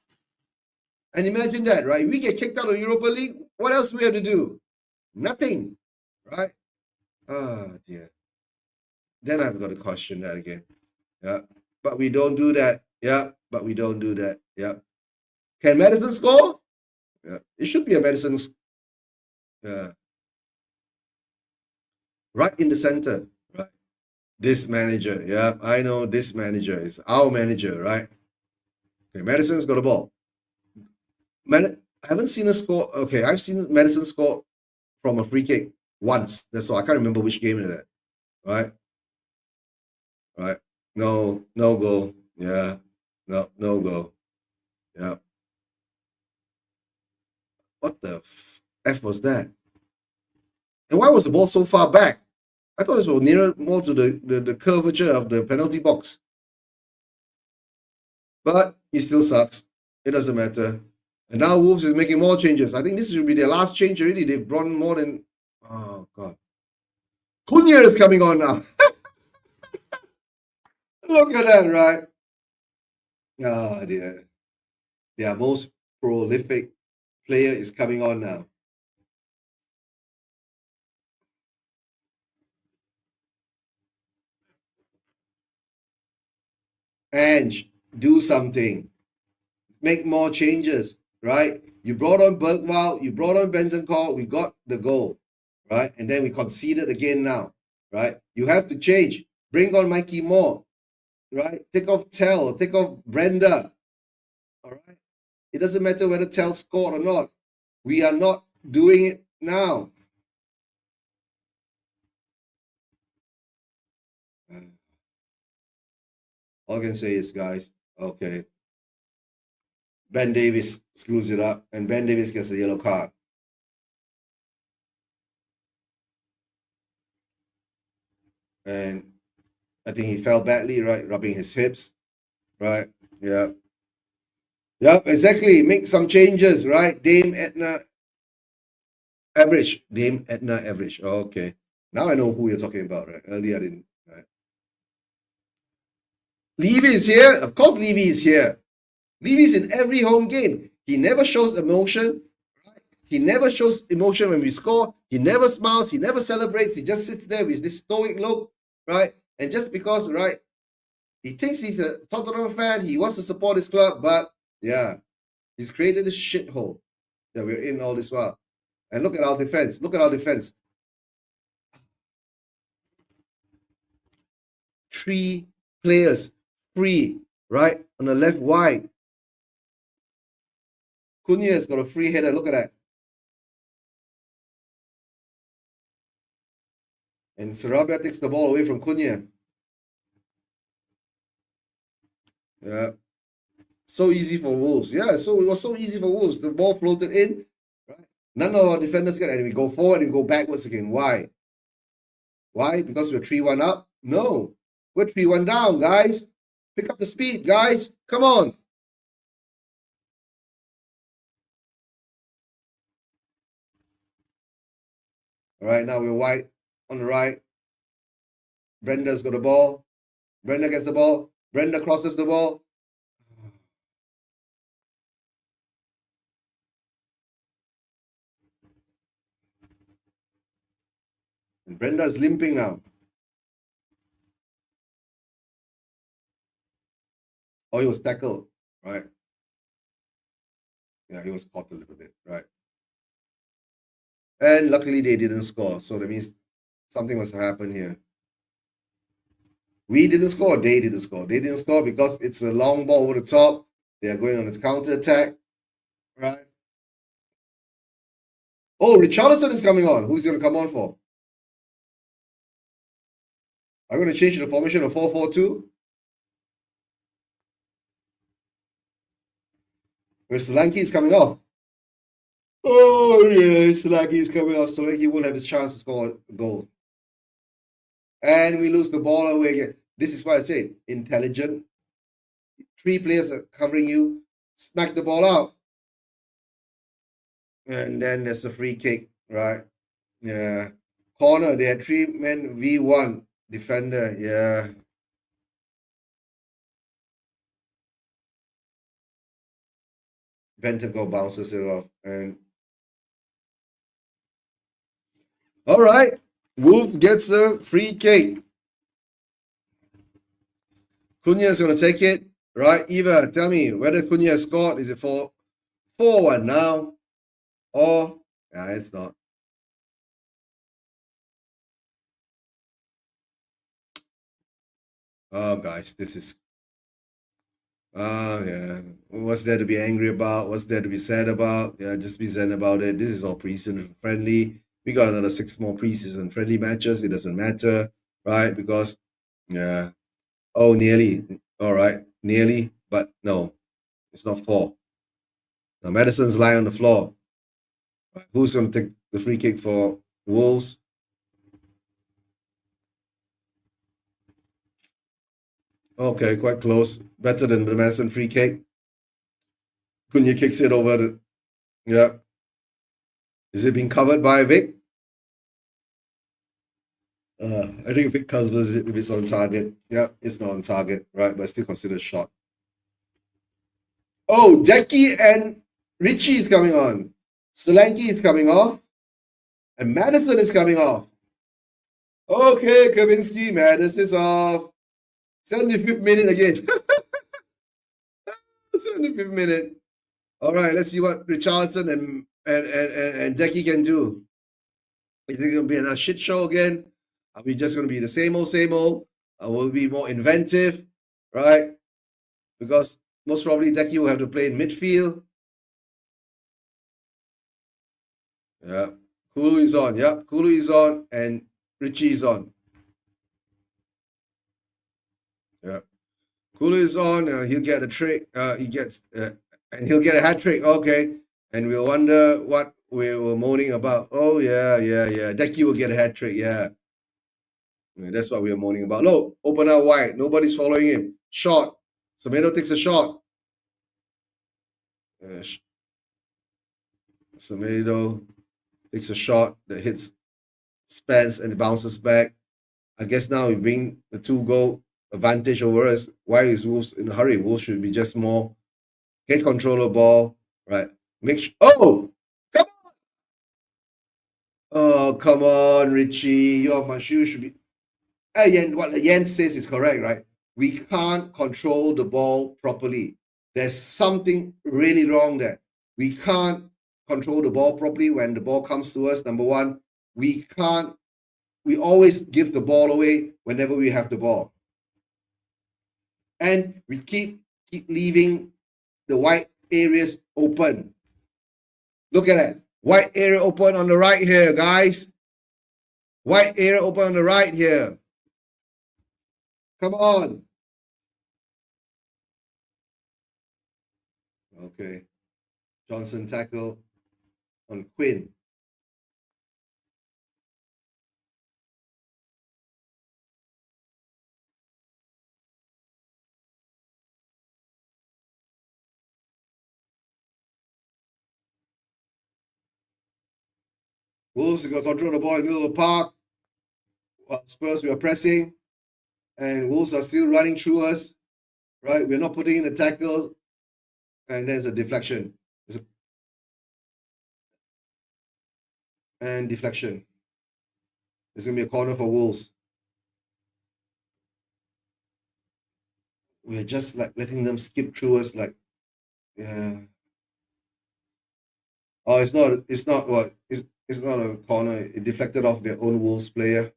And imagine that, right? We get kicked out of Europa League. What else do we have to do? Nothing, right? Oh dear. Then I've got to question that again. Yeah, but we don't do that. Yeah, but we don't do that. Yeah. Can Madison score? Yeah, it should be a Madison. Right in the center. Right. This manager. Yeah, I know this manager is our manager, right? Okay, Madison's got the ball. I haven't seen a score. Okay, I've seen Madison score from a free kick once. That's all. I can't remember which game it is. Right? Right. No goal. Yeah. No goal. Yeah. What the F was that? And why was the ball so far back? I thought this was nearer more to the curvature of the penalty box. But it still sucks. It doesn't matter. And now Wolves is making more changes. I think this should be their last change already. They've brought more than... Oh, God. Cunha is coming on now. Look at that, right? Oh, dear. Their most prolific player is coming on now. Ange, do something. Make more changes, right? You brought on Bergwald, you brought on Bentancur, we got the goal, right? And then we conceded again now, right? You have to change. Bring on Mikey Moore, right? Take off Tell, take off Brenda, all right? It doesn't matter whether Tell scored or not. We are not doing it now. All I can say is, guys, okay. Ben Davies screws it up, and Ben Davies gets a yellow card. And I think he fell badly, right? Rubbing his hips, right? Yeah. Yep, exactly. Make some changes, right? Dame Edna average. Dame Edna average. Okay. Now I know who you're talking about, right? Earlier I didn't. Right. Levy is here. Of course, Levy is here. Levy's in every home game. He never shows emotion. Right? He never shows emotion when we score. He never smiles. He never celebrates. He just sits there with this stoic look, right? And just because, right, he thinks he's a Tottenham fan, he wants to support his club, but yeah, he's created this shithole that we're in all this while. And look at our defense. Look at our defense. 3 players free, right? On the left wide. Cunha has got a free header. Look at that. And Sarabia takes the ball away from Cunha. Yeah. So easy for Wolves. Yeah, so it was so easy for Wolves. The ball floated in. Right? None of our defenders get it. And we go forward and we go backwards again. Why? Why? Because we're 3-1 up? No. We're 3-1 down, guys. Pick up the speed, guys. Come on. All right, now we're wide on the right. Brenda's got the ball. Brenda gets the ball. Brenda crosses the ball. And Brenda's limping now. Oh, he was tackled, right? Yeah, he was caught a little bit, right? And luckily they didn't score. So that means something must have happened here. We didn't score, they didn't score. They didn't score because it's a long ball over the top. They are going on a counter attack, right? Oh, Richarlison is coming on. Who's going to come on for? I'm going to change the formation of 4-4-2. Where Solanke is coming off. Oh, yeah, Solanke is coming off. Solanke won't have his chance to score a goal. And we lose the ball away again. This is why I say intelligent. 3 players are covering you. Smack the ball out. And then there's a free kick, right? Yeah. Corner, they had 3 men v1. Defender, yeah. Bentancur bounces it off. And all right. Wolf gets a free kick. Cunha is going to take it, right? Eva, tell me whether Cunha scored. Is it 4-1 now? Or, yeah, it's not. Oh, guys, this is. Oh, yeah. What's there to be angry about? What's there to be sad about? Yeah, just be zen about it. This is all preseason friendly. We got another 6 more preseason friendly matches. It doesn't matter, right? Because, yeah. Oh, nearly. All right. Nearly, but no, it's not 4. Now, Madison's lying on the floor. Who's going to take the free kick for Wolves? Okay, quite close. Better than the Madison free kick. Cunha kicks it over the. Yeah. Is it being covered by Vic? I think Vic covers it if it's on target. Yeah, it's not on target, right? But still considered a shot. Oh, Decky and Richie is coming on. Solanke is coming off. And Madison is coming off. Okay, Kavinsky, Madison is off. 75th minute again. 75th minute. All right, let's see what Richarlison and Decky can do. Is it going to be another shit show again? Are we just going to be the same old, same old? Will we be more inventive, right? Because most probably Decky will have to play in midfield. Yeah. Kulu is on. Yeah. Kulu is on and Richie is on. Yeah. Kulu is on. He'll get a trick. He gets and he'll get a hat trick. Okay. And we'll wonder what we were moaning about. Oh yeah. Decky will get a hat trick. Yeah. That's what we were moaning about. Look, open out wide. Nobody's following him. Shot. Semedo takes a shot. Semedo takes a shot that hits Spence and it bounces back. I guess now we bring the 2-goal advantage over us. Why is Wolves in a hurry? Wolves should be just more get control of the ball, right? Oh, come on! Oh, come on, Richie. You should be. What Jens says is correct, right? We can't control the ball properly. There's something really wrong there. We can't control the ball properly when the ball comes to us. Number one, we always give the ball away whenever we have the ball. And we keep leaving the wide areas open. Look at that. White area open on the right here, guys. White area open on the right here. Come on. Okay. Johnson tackle on Quinn. Wolves got control of the ball in the middle of the park. Spurs, we are pressing. And Wolves are still running through us. Right? We're not putting in the tackle. And there's a deflection. And deflection. It's going to be a corner for Wolves. We're just like letting them skip through us, like, yeah. Oh, it's not what, it's not a corner. It deflected off their own Wolves player.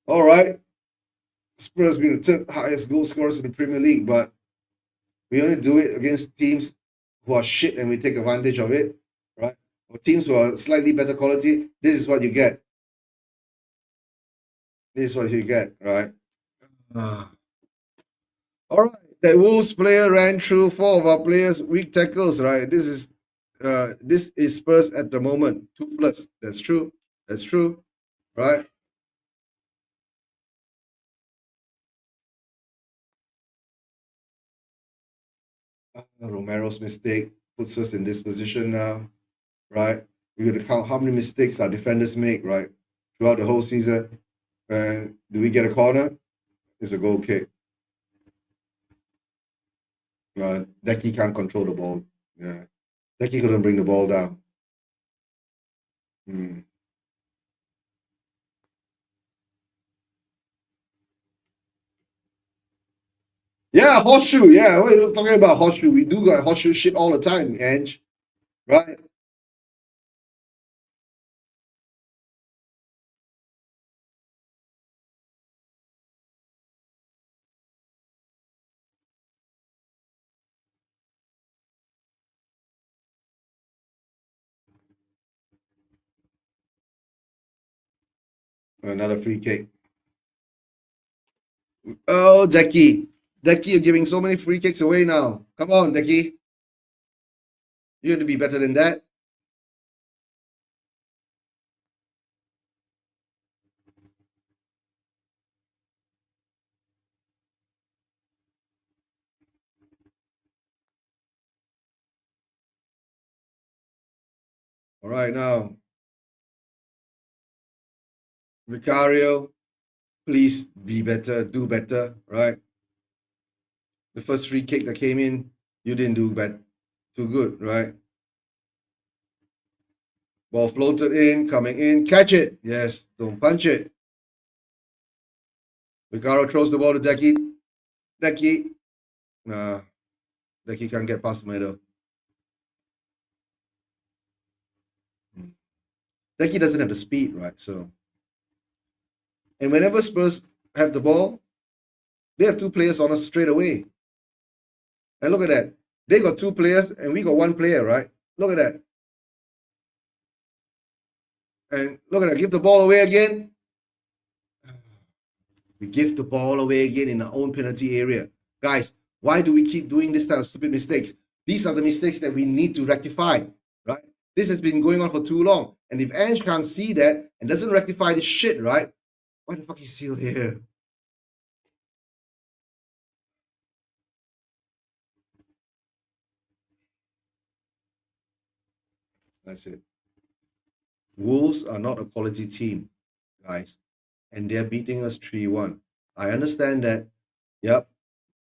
All right. Spurs being the third highest goal scorers in the Premier League, but we only do it against teams who are shit and we take advantage of it, right? Or teams who are slightly better quality. This is what you get. This is what you get, right? All right. That Wolves player ran through four of our players' weak tackles, right? This is Spurs at the moment. 2+. That's true. That's true. Right? Romero's mistake puts us in this position now, right? We're going to count how many mistakes our defenders make, right? Throughout the whole season. And do we get a corner? It's a goal kick. Decky can't control the ball. Yeah. Decky couldn't bring the ball down. Yeah, horseshoe. Yeah, what are you talking about horseshoe? We do got horseshoe shit all the time, Ange. Right? Another free kick. Oh, Decky. Decky, you're giving so many free kicks away now. Come on, Decky. You're going to be better than that. All right, now. Vicario, please be better, do better, right? The first free kick that came in, you didn't do too good, right? Ball floated in, coming in, catch it. Yes, don't punch it. Vicario throws the ball to Decky. Decky. Nah, Decky can't get past the middle. Decky doesn't have the speed, right? So, and whenever Spurs have the ball, they have two players on us straight away. And look at that. They got two players and we got one player, right? Look at that. And look at that. Give the ball away again. We give the ball away again in our own penalty area. Guys, why do we keep doing this type of stupid mistakes? These are the mistakes that we need to rectify, right? This has been going on for too long. And if Ange can't see that and doesn't rectify this shit, right? Why the fuck is he still here? That's it. Wolves are not a quality team, guys. And they're beating us 3-1. I understand that. Yep.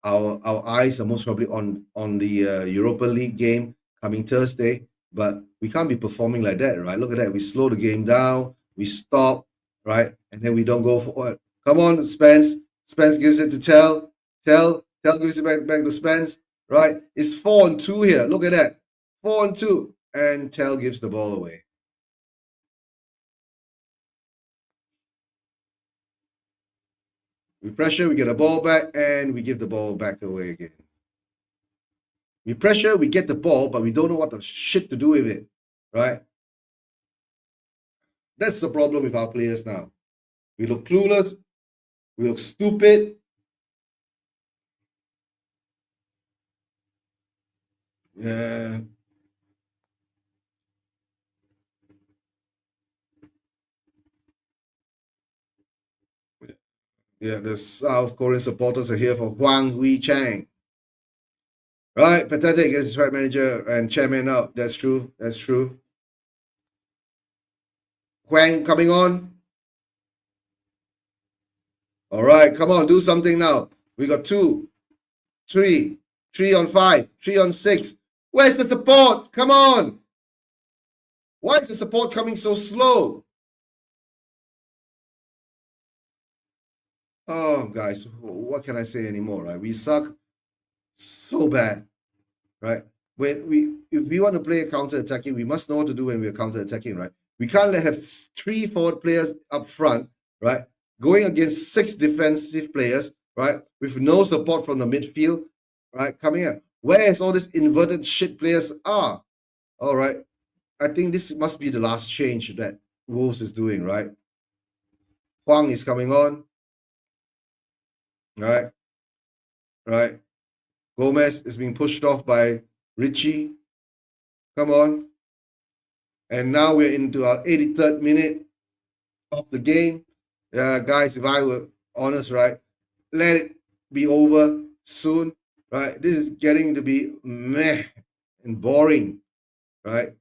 Our eyes are most probably on the Europa League game coming Thursday, but we can't be performing like that, right? Look at that. We slow the game down, we stop, right? And then we don't go forward. Come on, Spence. Spence gives it to Tell. Tell gives it back to Spence, right? It's 4-2 here. Look at that. 4-2. And Tell gives the ball away. We pressure, we get a ball back, and we give the ball back away again. We pressure, we get the ball, but we don't know what the shit to do with it, right? That's the problem with our players now. We look clueless. We look stupid. Yeah. Yeah, the South Korean supporters are here for Huang Hui Chang. Right, pathetic is right manager and chairman out. That's true. That's true. Huang coming on. All right, come on, do something now. We got 2, 3, 3 on 5, 3 on 6. Where's the support? Come on. Why is the support coming so slow? Oh, guys, what can I say anymore, right? We suck so bad, right? If we want to play counter-attacking, we must know what to do when we're counter-attacking, right? We can't have 3 forward players up front, right? Going against 6 defensive players, right? With no support from the midfield, right? Coming in. Where is all these inverted shit players are? All right. I think this must be the last change that Wolves is doing, right? Huang is coming on. Right. Right. Gomez is being pushed off by Richie. Come on. And now we're into our 83rd minute of the game. Guys, if I were honest, right, let it be over soon, right? This is getting to be meh and boring, right?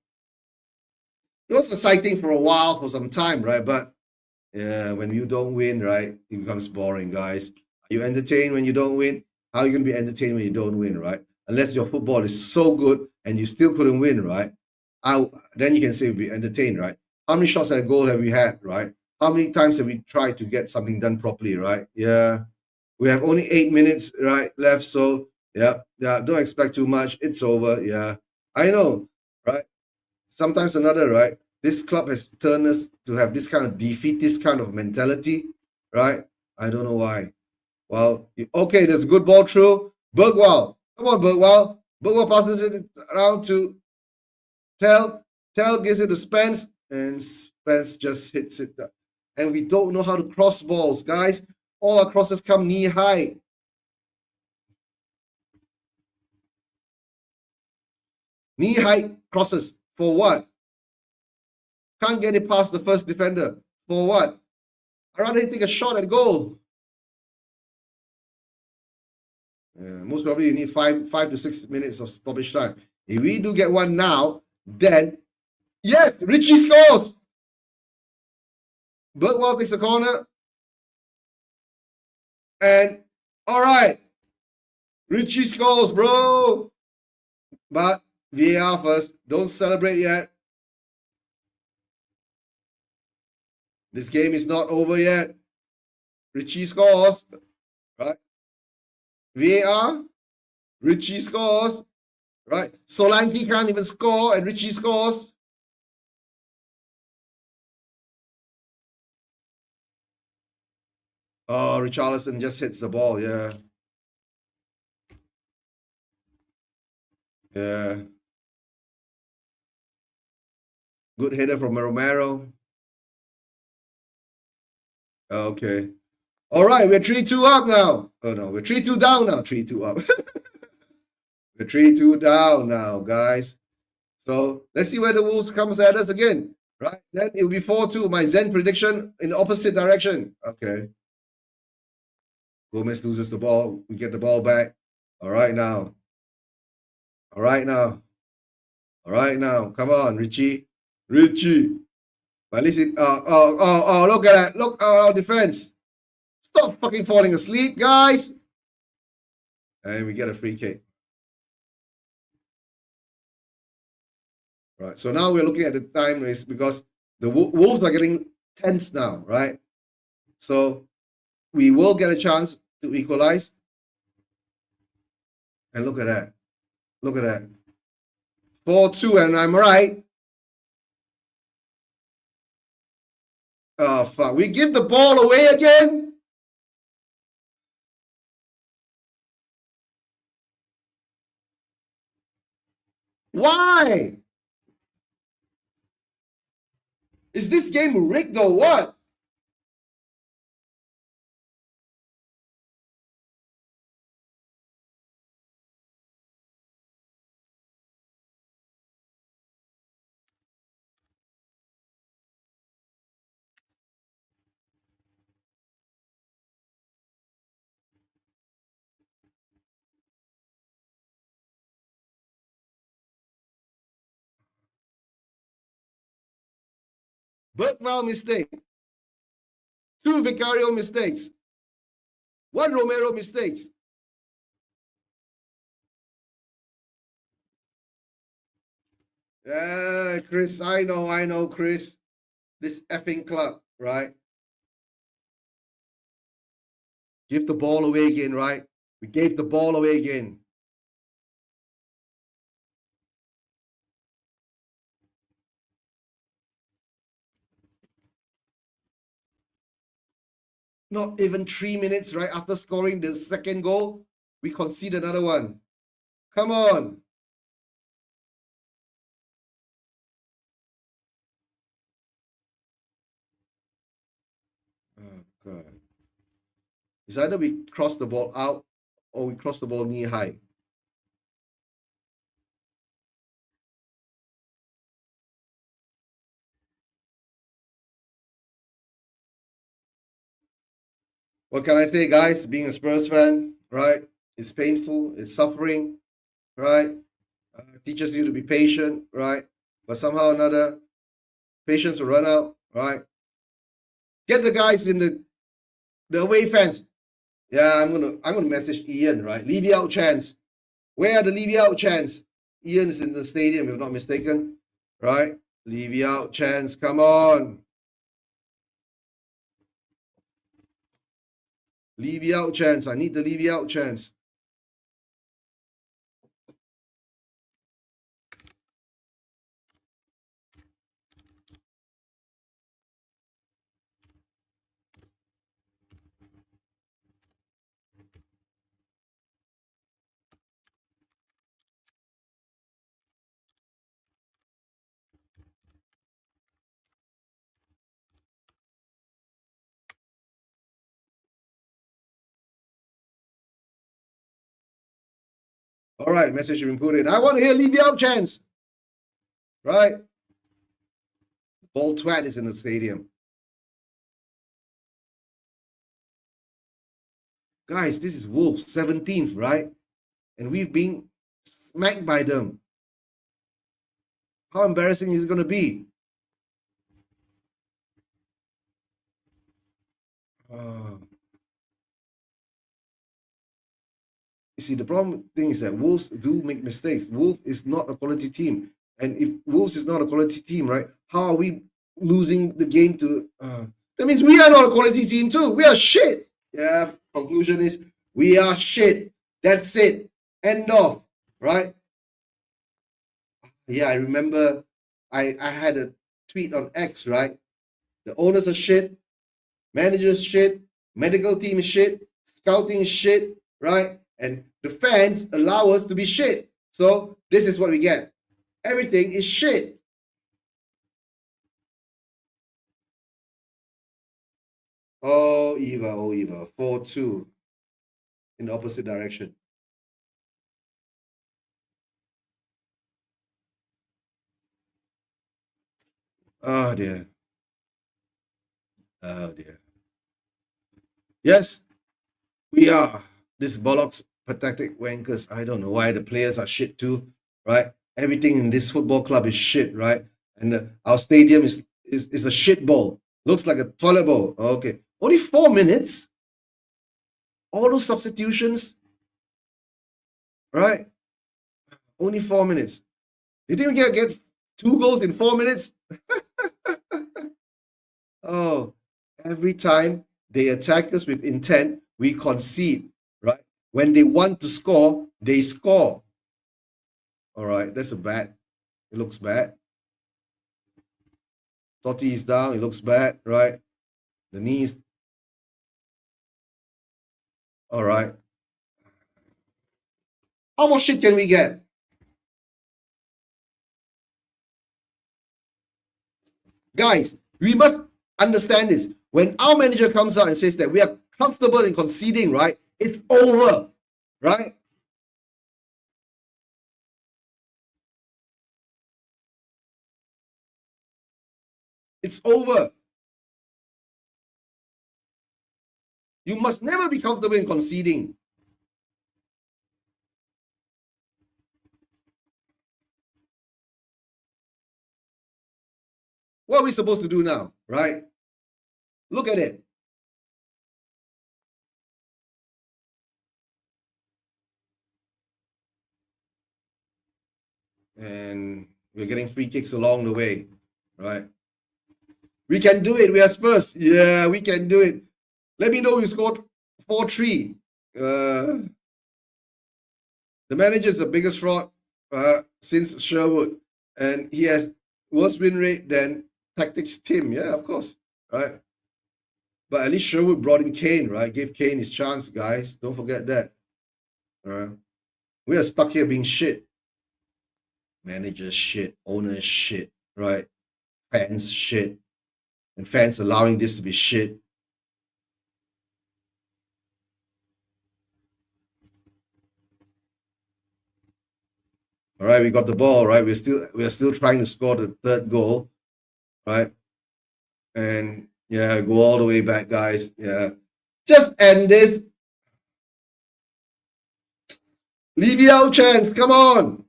It was exciting for a while, for some time, right? But yeah, when you don't win, right, it becomes boring, guys. Are you entertained when you don't win? How are you going to be entertained when you don't win, right? Unless your football is so good and you still couldn't win, right? Then you can say be entertained, right? How many shots at goal have we had, right? How many times have we tried to get something done properly, right? Yeah. We have only 8 minutes, right, left. So, yeah, don't expect too much. It's over. Yeah. I know, right? Sometimes another, right? This club has turned us to have this kind of defeatist kind of mentality, right? I don't know why. Well, okay, there's a good ball through. Bergwall. Come on, Bergwall. Bergwall passes it around to Tell. Tell gives it to Spence, and Spence just hits it. And we don't know how to cross balls, guys. All our crosses come knee high. Knee high crosses. For what? Can't get it past the first defender. For what? I'd rather take a shot at goal. Most probably you need 5 to 6 minutes of stoppage time. If we do get one now, then yes, Richie scores. Bergwall takes a corner. And all right, Richie scores, bro. But VAR first. Don't celebrate yet. This game is not over yet. Richie scores. Right? VAR. Richie scores. Right? Solanke can't even score, and Richie scores. Oh, Richarlison just hits the ball. Yeah. Yeah. Good header from Romero. Okay. All right, we're 3-2 up now. Oh no, we're 3-2 down now. 3-2 up. We're 3-2 down now, guys. So let's see where the Wolves comes at us again. Right? Then it'll be 4-2. My Zen prediction in the opposite direction. Okay. Gomez loses the ball. We get the ball back. All right now. All right now. All right now. Come on, Richie. Richie. But at least it look at that. Look our defense. Stop fucking falling asleep, guys. And we get a free kick. Right. So now we're looking at the time race because the Wolves are getting tense now, right? So we will get a chance to equalize. And look at that. Look at that. 4-2, and I'm right. Oh, fuck. We give the ball away again? Why? Is this game rigged or what? Bergvall mistake. 2 Vicario mistakes. 1 Romero mistakes. Yeah, Chris, I know, Chris. This effing club, right? Give the ball away again, right? We gave the ball away again. Not even 3 minutes, right? After scoring the second goal, we concede another one. Come on. Oh, God. It's either we cross the ball out or we cross the ball knee high. What can I say, guys? Being a Spurs fan, right? It's painful, it's suffering, right? Teaches you to be patient, right? But somehow or another, patience will run out, right? Get the guys in the away fans. Yeah, I'm gonna message Ian, right? Levy out chance. Where are the Levy out chance? Ian is in the stadium, if I'm not mistaken, right? Levy out chance. Come on. Levy out chance. I need the Levy out chance. All right, message has been put in. I want to hear Levy out chance. Right? Ball twat is in the stadium. Guys, this is Wolves, 17th, right? And we've been smacked by them. How embarrassing is it going to be? You see, the problem thing is that Wolves do make mistakes. Wolves is not a quality team. And if Wolves is not a quality team, right, how are we losing the game to... that means we are not a quality team too. We are shit. Yeah, conclusion is we are shit. That's it. End of, right? Yeah, I remember I had a tweet on X, right? The owners are shit, managers shit, medical team is shit, scouting is shit, right? And the fans allow us to be shit. So this is what we get. Everything is shit. Oh, Eva, oh, Eva. 4-2 in the opposite direction. Oh, dear. Oh, dear. Yes, we are. This bollocks, pathetic wankers. I don't know why the players are shit too, right? Everything in this football club is shit, right? And our stadium is a shit bowl. Looks like a toilet bowl. Okay. Only 4 minutes. All those substitutions, right? Only 4 minutes. You think we can get 2 goals in 4 minutes? Oh, every time they attack us with intent, we concede, right? When they want to score, they score. All right, that's a bad. It looks bad. Totti is down. It looks bad, right? The knees. All right. How much shit can we get? Guys, we must understand this. When our manager comes out and says that we are comfortable in conceding, right? It's over, right? It's over. You must never be comfortable in conceding. What are we supposed to do now, right? Look at it. And we're getting free kicks along the way, right? We can do it. We are Spurs. Yeah, we can do it. Let me know we scored 4-3. The manager is the biggest fraud since Sherwood, and he has worse win rate than tactics team. Yeah, of course, right? But at least Sherwood brought in Kane, right? Gave Kane his chance, guys. Don't forget that. All right. We are stuck here being shit. Managers shit, owners shit, right? Fans shit. And fans allowing this to be shit. All right, we got the ball, right? We're still trying to score the third goal, right? And yeah, go all the way back, guys. Yeah. Just end this. Leave it out, chance. Come on.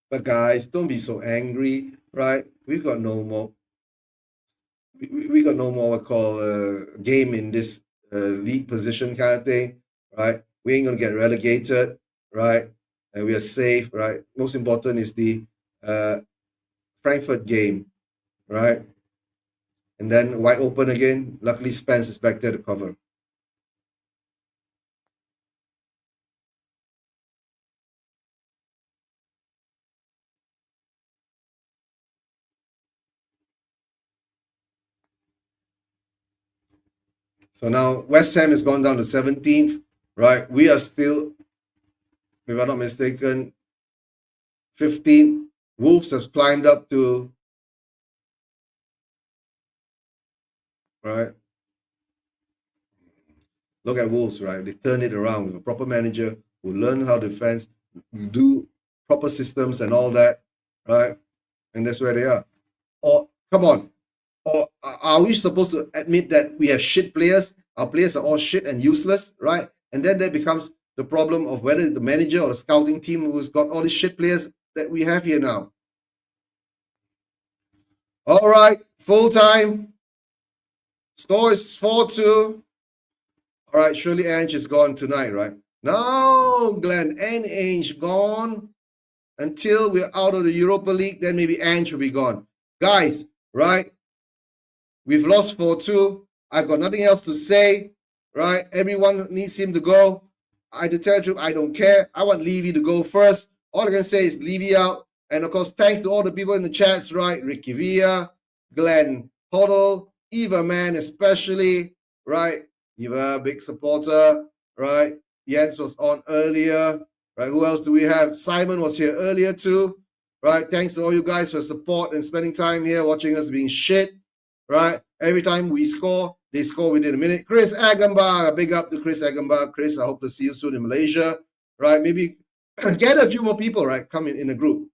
But guys, don't be so angry, right? We've got no more. We got no more what I call a game in this league position kind of thing, right? We ain't gonna get relegated, right? And we are safe, right? Most important is the Frankfurt game, right? And then wide open again. Luckily, Spence is back there to cover. So now West Ham has gone down to 17th, right? We are still, if I'm not mistaken, 15th. Wolves have climbed up to, right? Look at Wolves, right? They turn it around with a proper manager who learn how to defense, do proper systems and all that, right? And that's where they are. Or come on, or are we supposed to admit that we have shit players? Our players are all shit and useless, right? And then that becomes the problem of whether the manager or the scouting team who's got all these shit players that we have here now. All right, full time. Score is 4-2. All right, surely Ange is gone tonight, right? No, Glenn and Ange gone until we're out of the Europa League. Then maybe Ange will be gone. Guys, right? We've lost 4-2. I've got nothing else to say, right? Everyone needs him to go. I tell you, I don't care. I want Levy to go first. All I can say is Levy out. And of course, thanks to all the people in the chats, right? Ricky Villa, Glenn Hoddle, Eva Man especially, right? Eva, big supporter, right? Jens was on earlier, right? Who else do we have? Simon was here earlier too, right? Thanks to all you guys for support and spending time here watching us being shit, right? Every time we score, they score within a minute. Chris Agamba, big up to Chris Agamba. Chris, I hope to see you soon in Malaysia, right? Maybe get a few more people, right? Come in a group.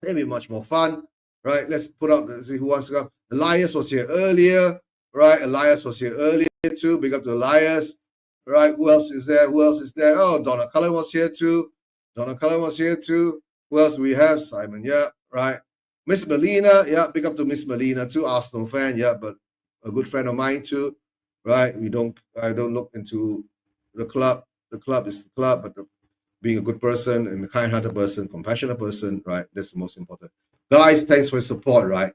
That'd be much more fun, right? Let's put up, see who wants to come. Elias was here earlier, right? Elias was here earlier too. Big up to Elias, right? Who else is there? Who else is there? Oh, Donna Cullen was here too. Donna Cullen was here too. Who else do we have? Simon, yeah, right. Miss Melina, yeah, big up to Miss Melina too, Arsenal fan, yeah, but a good friend of mine too, right? I don't look into the club. The club is the club, but being a good person and a kind-hearted person, compassionate person, right? That's the most important. Guys, thanks for your support, right?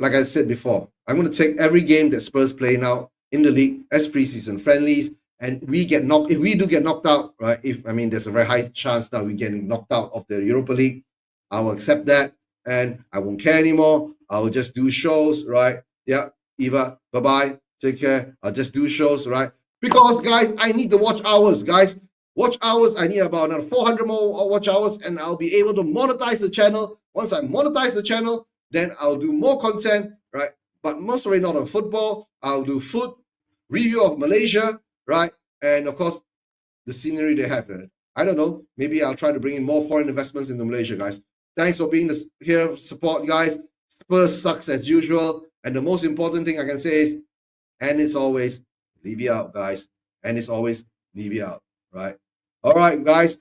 Like I said before, I'm going to take every game that Spurs play now in the league as preseason friendlies, and we get knocked. If we do get knocked out, right? There's a very high chance now we're getting knocked out of the Europa League. I will accept that, and I won't care anymore. I will just do shows, right? Yeah, Eva, bye-bye. Take care. I'll just do shows, right? Because, guys, I need the watch hours, guys. watch hours. I need about another 400 more watch hours, and I'll be able to monetize the channel. Once I monetize the channel, then I'll do more content, right? But mostly not on football. I'll do food, review of Malaysia, right? And of course, the scenery they have there. I don't know. Maybe I'll try to bring in more foreign investments into Malaysia, guys. Thanks for being here, support, guys. Spurs sucks as usual. And the most important thing I can say is, and it's always leave you out, guys. And it's always leave you out, right? All right, guys.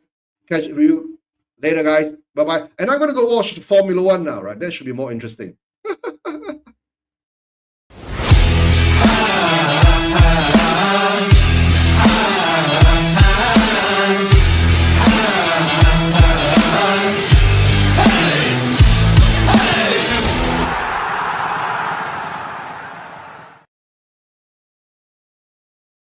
Catch you later, guys. Bye-bye. And I'm going to go watch Formula One now, right? That should be more interesting.